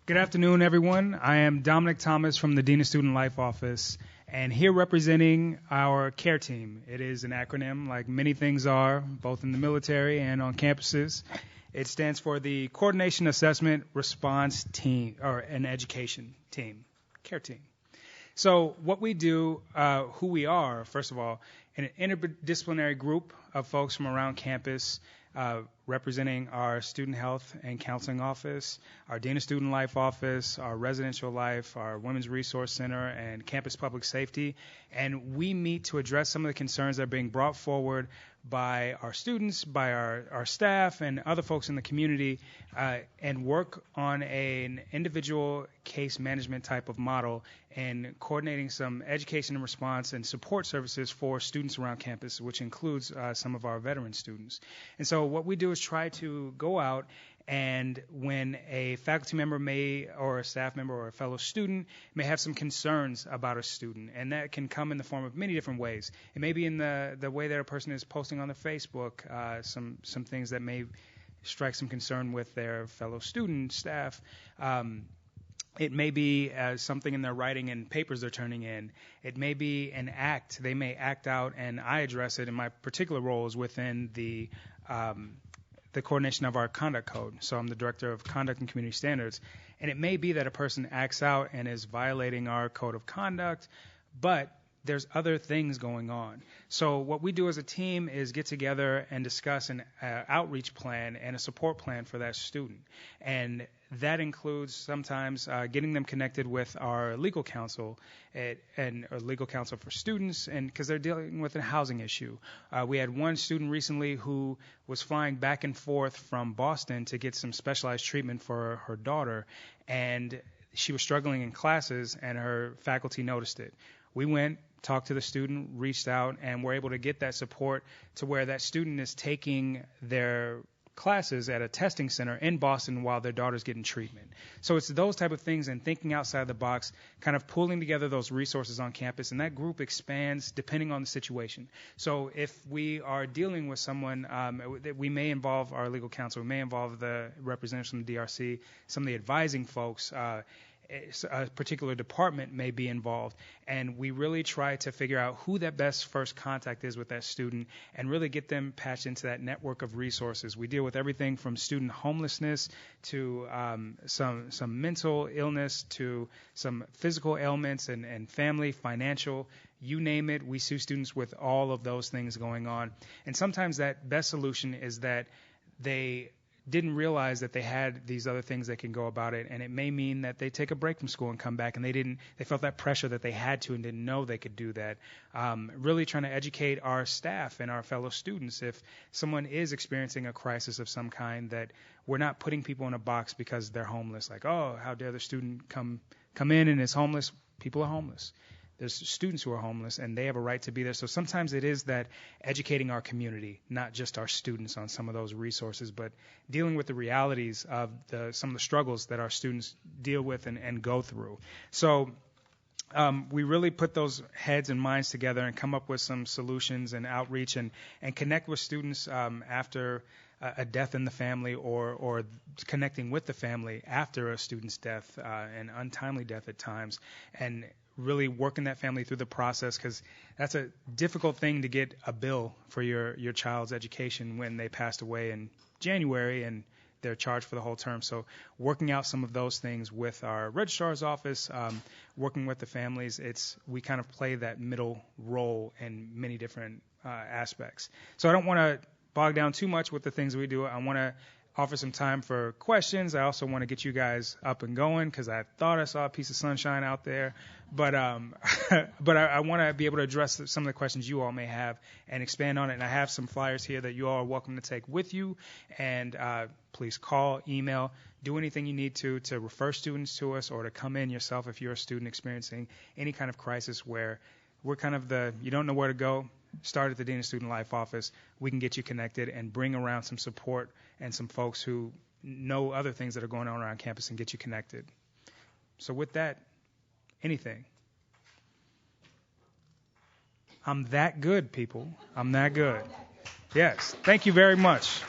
Good afternoon, everyone. I am Dominic Thomas from the Dean of Student Life Office, and here representing our CARE team. It is an acronym, like many things are, both in the military and on campuses. It stands for the Coordination Assessment Response Team, or an Education Team, CARE team. So what we do, who we are, first of all, an interdisciplinary group of folks from around campus, representing our Student Health and Counseling Office, our Dean of Student Life Office, our Residential Life, our Women's Resource Center, and Campus Public Safety. And we meet to address some of the concerns that are being brought forward by our students, by our staff, and other folks in the community, and work on an individual case management type of model and coordinating some education and response and support services for students around campus, which includes some of our veteran students. And so what we do is try to go out, and when a faculty member or a staff member or a fellow student may have some concerns about a student, and that can come in the form of many different ways. It may be in the way that a person is posting on their Facebook, some things that may strike some concern with their fellow student, staff. It may be something in their writing and papers they're turning in. It may be an act. They may act out, and I address it in my particular roles within the coordination of our conduct code. So I'm the director of conduct and community standards. And it may be that a person acts out and is violating our code of conduct, but there's other things going on. So what we do as a team is get together and discuss an outreach plan and a support plan for that student. And that includes sometimes getting them connected with our legal counsel and legal counsel for students, and because they're dealing with a housing issue. We had one student recently who was flying back and forth from Boston to get some specialized treatment for her daughter, and she was struggling in classes, and her faculty noticed it. We went, talked to the student, reached out, and were able to get that support to where that student is taking their classes at a testing center in Boston while their daughter's getting treatment. So it's those type of things and thinking outside the box, kind of pulling together those resources on campus, and that group expands depending on the situation. So if we are dealing with someone, we may involve our legal counsel, we may involve the representatives from the DRC, some of the advising folks, a particular department may be involved, and we really try to figure out who that best first contact is with that student and really get them patched into that network of resources. We deal with everything from student homelessness to some mental illness to some physical ailments and family, financial, you name it. We see students with all of those things going on, and sometimes that best solution is that they didn't realize that they had these other things that can go about it, and it may mean that they take a break from school and come back, and they felt that pressure that they had to and didn't know they could do that. Really trying to educate our staff and our fellow students if someone is experiencing a crisis of some kind, that we're not putting people in a box because they're homeless. Like, oh, how dare the student come in and is homeless? People are homeless. There's students who are homeless, and they have a right to be there. So sometimes it is that educating our community, not just our students, on some of those resources, but dealing with the realities of some of the struggles that our students deal with and go through. So we really put those heads and minds together and come up with some solutions and outreach and connect with students after a death in the family or connecting with the family after a student's death, an untimely death at times, and really working that family through the process, because that's a difficult thing to get a bill for your child's education when they passed away in January and they're charged for the whole term. So working out some of those things with our registrar's office, working with the families, we kind of play that middle role in many different aspects. So I don't want to bog down too much with the things we do. I want to offer some time for questions. I also want to get you guys up and going because I thought I saw a piece of sunshine out there. But but I want to be able to address some of the questions you all may have and expand on it. And I have some flyers here that you all are welcome to take with you. And please call, email, do anything you need to refer students to us or to come in yourself if you're a student experiencing any kind of crisis where we're kind of you don't know where to go. Start at the Dean of Student Life office. We can get you connected and bring around some support and some folks who know other things that are going on around campus and get you connected. So with that, anything. I'm that good, people. I'm that good. Yes. Thank you very much.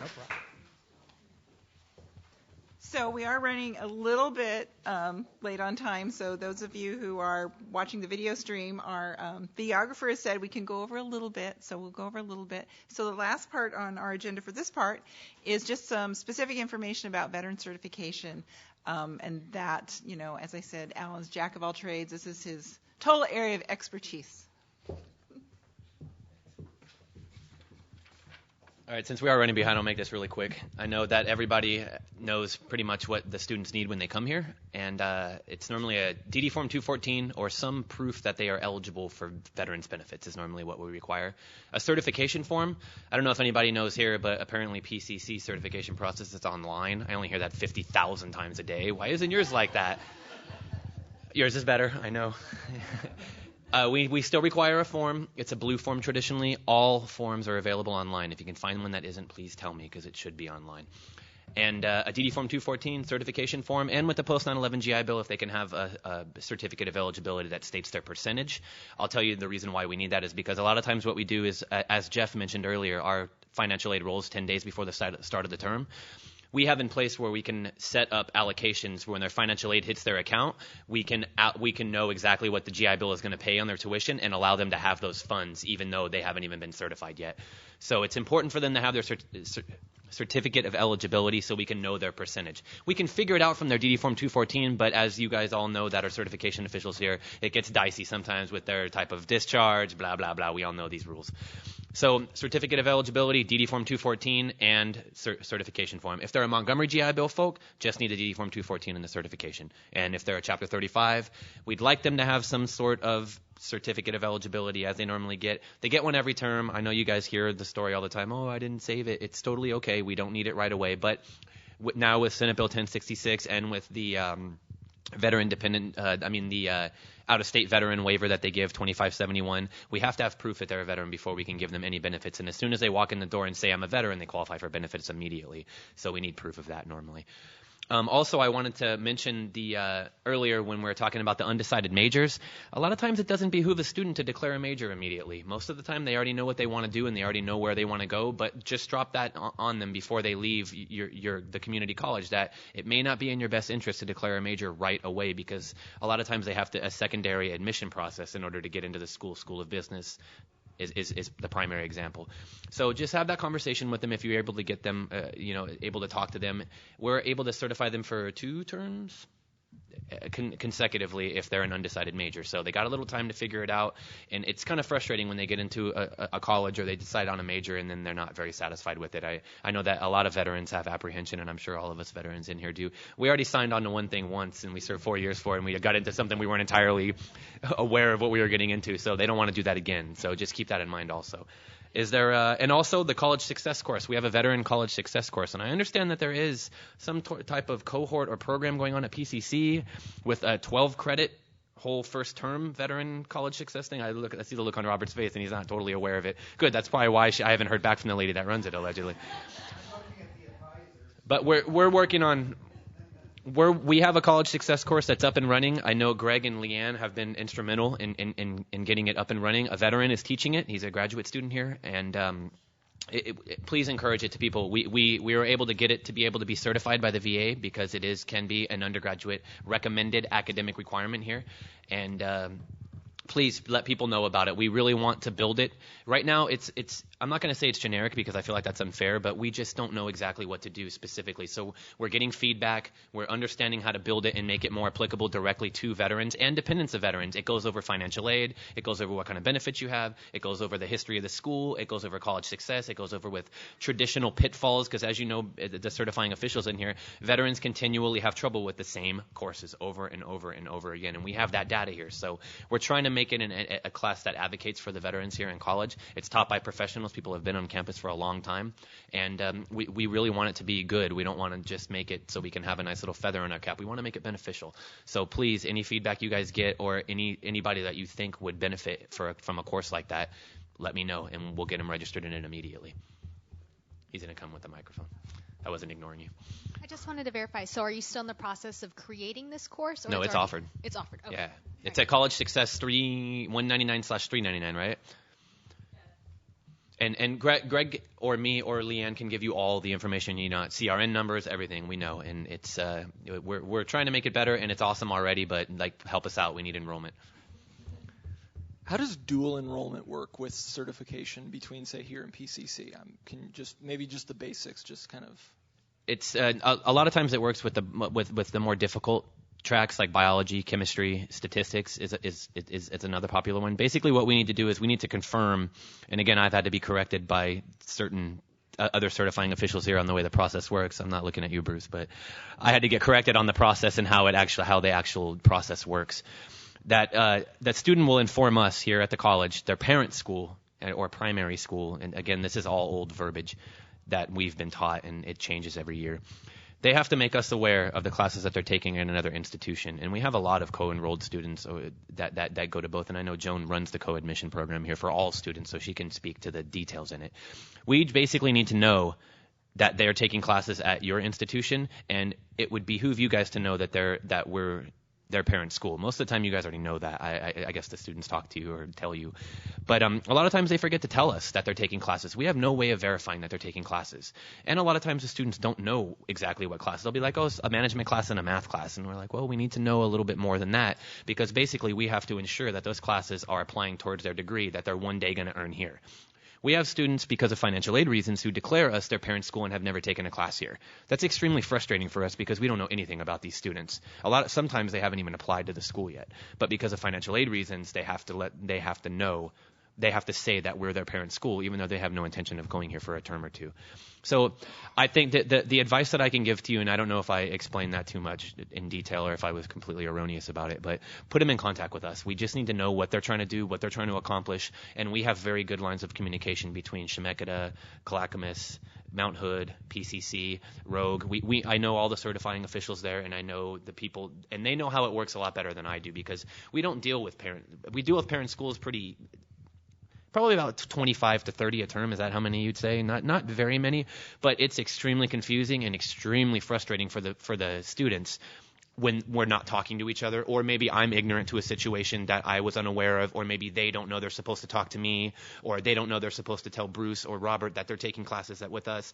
No problem. So we are running a little bit late on time, so those of you who are watching the video stream, our videographer has said we can go over a little bit, so we'll go over a little bit. So the last part on our agenda for this part is just some specific information about veteran certification, and that, as I said, Alan's jack of all trades. This is his total area of expertise. All right, since we are running behind, I'll make this really quick. I know that everybody knows pretty much what the students need when they come here, and it's normally a DD Form 214 or some proof that they are eligible for veterans benefits is normally what we require. A certification form, I don't know if anybody knows here, but apparently PCC certification process is online. I only hear that 50,000 times a day. Why isn't yours like that? Yours is better, I know. We still require a form. It's a blue form traditionally. All forms are available online. If you can find one that isn't, please tell me because it should be online. And a DD Form 214 certification form, and with the Post 9/11 GI Bill, if they can have a certificate of eligibility that states their percentage. I'll tell you the reason why we need that is because a lot of times what we do is, as Jeff mentioned earlier, our financial aid rolls 10 days before the start of the term. We have in place where we can set up allocations when their financial aid hits their account. We can know exactly what the GI Bill is going to pay on their tuition and allow them to have those funds even though they haven't even been certified yet. So it's important for them to have their certificate of eligibility so we can know their percentage. We can figure it out from their DD Form 214, but as you guys all know that are certification officials here, it gets dicey sometimes with their type of discharge, blah, blah, blah. We all know these rules. So certificate of eligibility, DD Form 214, and certification form. If they're a Montgomery GI Bill folk, just need a DD Form 214 and the certification. And if they're a Chapter 35, we'd like them to have some sort of certificate of eligibility as they normally get. They get one every term. I know you guys hear the story all the time. Oh, I didn't save it. It's totally okay. We don't need it right away. But now with Senate Bill 1066 and with the out-of-state veteran waiver that they give, 2571, we have to have proof that they're a veteran before we can give them any benefits. And as soon as they walk in the door and say, I'm a veteran, they qualify for benefits immediately. So we need proof of that normally. Also, I wanted to mention earlier when we were talking about the undecided majors, a lot of times it doesn't behoove a student to declare a major immediately. Most of the time they already know what they want to do and they already know where they want to go, but just drop that on them before they leave the community college, that it may not be in your best interest to declare a major right away because a lot of times they have a secondary admission process in order to get into the school of business. Is the primary example. So just have that conversation with them if you're able to get them, able to talk to them. We're able to certify them for 2 terms consecutively if they're an undecided major. So they got a little time to figure it out, and it's kind of frustrating when they get into a college or they decide on a major and then they're not very satisfied with it. I know that a lot of veterans have apprehension, and I'm sure all of us veterans in here do. We already signed on to one thing once, and we served 4 years for it, and we got into something we weren't entirely aware of what we were getting into, so they don't want to do that again. So just keep that in mind also. And also the college success course. We have a veteran college success course, and I understand that there is some type of cohort or program going on at PCC with a 12-credit whole first term veteran college success thing. I see the look on Robert's face, and he's not totally aware of it. Good, that's probably why I haven't heard back from the lady that runs it, allegedly. But we're working on. We have a college success course that's up and running. I know Greg and Leanne have been instrumental in getting it up and running. A veteran is teaching it. He's a graduate student here, and please encourage it to people. We were able to get it to be able to be certified by the VA because it can be an undergraduate recommended academic requirement here, and please let people know about it. We really want to build it. Right now, I'm not going to say it's generic because I feel like that's unfair, but we just don't know exactly what to do specifically. So we're getting feedback. We're understanding how to build it and make it more applicable directly to veterans and dependents of veterans. It goes over financial aid. It goes over what kind of benefits you have. It goes over the history of the school. It goes over college success. It goes over with traditional pitfalls because, as you know, the certifying officials in here, veterans continually have trouble with the same courses over and over and over again, and we have that data here. So we're trying to make it a class that advocates for the veterans here in college. It's taught by professionals. People have been on campus for a long time, and we really want it to be good. We don't want to just make it so we can have a nice little feather in our cap. We want to make it beneficial. So please, any feedback you guys get or anybody that you think would benefit from a course like that, let me know, and we'll get them registered in it immediately. He's going to come with the microphone. I wasn't ignoring you. I just wanted to verify. So are you still in the process of creating this course? Or No, it's offered. It's offered. Okay. Yeah. It's at College Success 199/399, right? And Greg or me or Leanne can give you all the information you know, CRN numbers, everything we know. And it's we're trying to make it better, and it's awesome already, but like help us out. We need enrollment. How does dual enrollment work with certification between, say, here and PCC? Can you maybe just the basics, just kind of. It's a lot of times it works with the more difficult tracks like biology, chemistry, statistics is another popular one. Basically, what we need to do is we need to confirm, and again, I've had to be corrected by certain other certifying officials here on the way the process works. I'm not looking at you, Bruce, but I had to get corrected on the process and how the actual process works. That student will inform us here at the college, their parent school or primary school, and again, this is all old verbiage that we've been taught, and it changes every year. They have to make us aware of the classes that they're taking in another institution, and we have a lot of co-enrolled students that go to both, and I know Joan runs the co-admission program here for all students, so she can speak to the details in it. We basically need to know that they're taking classes at your institution, and it would behoove you guys to know that we're their parent school. Most of the time you guys already know that. I guess the students talk to you or tell you. But a lot of times they forget to tell us that they're taking classes. We have no way of verifying that they're taking classes. And a lot of times the students don't know exactly what classes. They'll be like, oh, it's a management class and a math class. And we're like, well, we need to know a little bit more than that, because basically we have to ensure that those classes are applying towards their degree that they're one day going to earn here. We have students, because of financial aid reasons, who declare us their parent school and have never taken a class here. That's extremely frustrating for us because we don't know anything about these students. Sometimes they haven't even applied to the school yet. But because of financial aid reasons, they have to say that we're their parent school, even though they have no intention of going here for a term or two. So I think that the advice that I can give to you, and I don't know if I explained that too much in detail or if I was completely erroneous about it, but put them in contact with us. We just need to know what they're trying to do, what they're trying to accomplish, and we have very good lines of communication between Chemeketa, Clackamas, Mount Hood, PCC, Rogue. I know all the certifying officials there, and I know the people, and they know how it works a lot better than I do, because we deal with parent schools probably about 25 to 30 a term. Is that how many you'd say? Not very many, but it's extremely confusing and extremely frustrating for the students when we're not talking to each other, or maybe I'm ignorant to a situation that I was unaware of, or maybe they don't know they're supposed to talk to me, or they don't know they're supposed to tell Bruce or Robert that they're taking classes with us.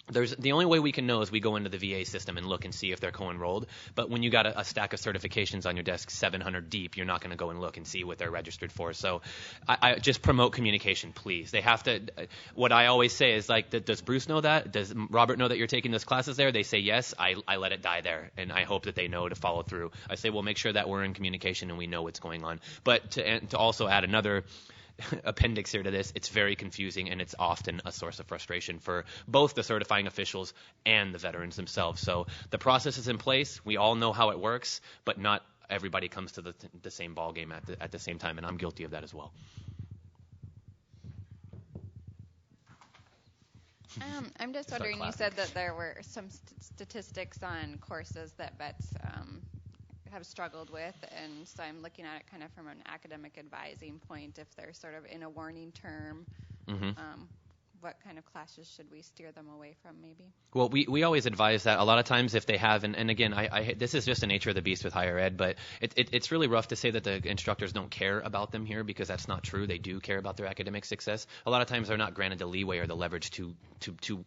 The only way we can know is we go into the VA system and look and see if they're co-enrolled. But when you got a stack of certifications on your desk, 700 deep, you're not going to go and look and see what they're registered for. So I just promote communication, please. They have to. What I always say is, like, does Bruce know that? Does Robert know that you're taking those classes there? They say yes. I let it die there, and I hope that they know to follow through. I say, well, make sure that we're in communication and we know what's going on. But to also add another appendix here to this, it's very confusing, and it's often a source of frustration for both the certifying officials and the veterans themselves. So the process is in place. We all know how it works, but not everybody comes to the same ball game at the same time, and I'm guilty of that as well. I'm just wondering, you said that there were some statistics on courses that vets have struggled with, and so I'm looking at it kind of from an academic advising point. If they're sort of in a warning term, what kind of classes should we steer them away from, maybe? Well, we always advise that. A lot of times if they have, and again, this is just the nature of the beast with higher ed, but it's really rough to say that the instructors don't care about them here, because that's not true. They do care about their academic success. A lot of times they're not granted the leeway or the leverage to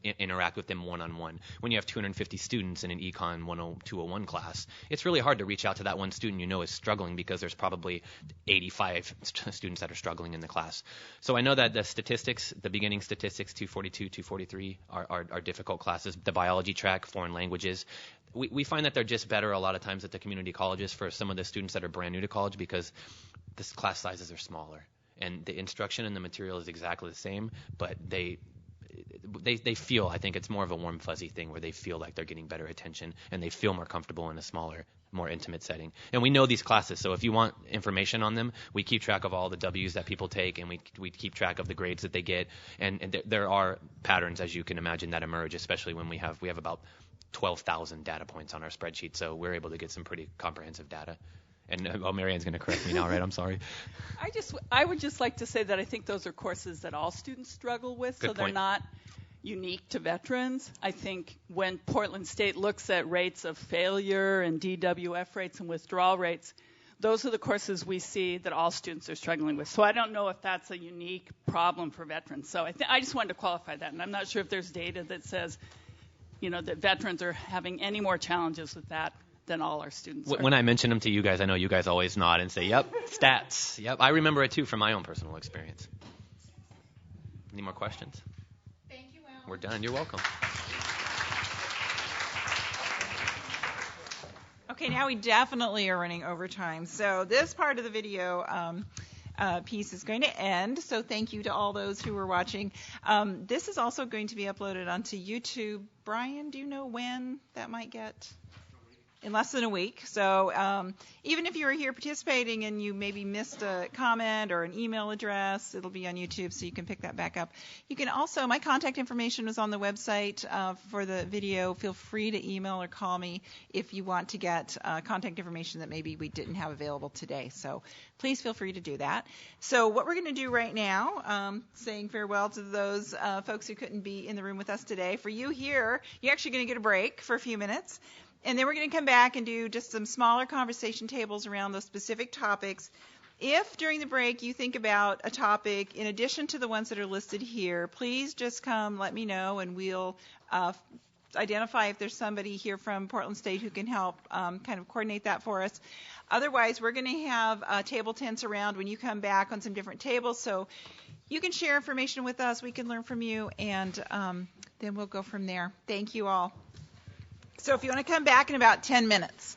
interact with them one-on-one. When you have 250 students in an Econ 201 class, it's really hard to reach out to that one student you know is struggling, because there's probably 85 students that are struggling in the class. So I know that the statistics, the beginning statistics, 242, 243, are difficult classes. The biology track, foreign languages, we find that they're just better a lot of times at the community colleges for some of the students that are brand new to college, because the class sizes are smaller and the instruction and the material is exactly the same, but they feel, I think it's more of a warm fuzzy thing where they feel like they're getting better attention and they feel more comfortable in a smaller, more intimate setting. And we know these classes, so if you want information on them, we keep track of all the W's that people take, and we keep track of the grades that they get. And there are patterns, as you can imagine, that emerge, especially when we have about 12,000 data points on our spreadsheet, so we're able to get some pretty comprehensive data. And Marianne's going to correct me now, right? I'm sorry. I would just like to say that I think those are courses that all students struggle with, Good so they're point. not unique to veterans. I think when Portland State looks at rates of failure and DWF rates and withdrawal rates, those are the courses we see that all students are struggling with. So I don't know if that's a unique problem for veterans. So I just wanted to qualify that, and I'm not sure if there's data that says, that veterans are having any more challenges with that than all our students are. When I mention them to you guys, I know you guys always nod and say, yep, stats. Yep, I remember it too from my own personal experience. Any more questions? Thank you, Al. We're done. You're welcome. Okay, now we definitely are running over time. So this part of the video piece is going to end. So thank you to all those who were watching. This is also going to be uploaded onto YouTube. Brian, do you know when that might get? In less than a week. So even if you were here participating and you maybe missed a comment or an email address, it'll be on YouTube, so you can pick that back up. You can also, my contact information was on the website for the video. Feel free to email or call me if you want to get contact information that maybe we didn't have available today. So please feel free to do that. So what we're going to do right now, saying farewell to those folks who couldn't be in the room with us today. For you here, you're actually going to get a break for a few minutes. And then we're going to come back and do just some smaller conversation tables around those specific topics. If during the break you think about a topic in addition to the ones that are listed here, please just come let me know, and we'll identify if there's somebody here from Portland State who can help kind of coordinate that for us. Otherwise, we're going to have table tents around when you come back on some different tables, so you can share information with us, we can learn from you, and then we'll go from there. Thank you all. So if you want to come back in about 10 minutes.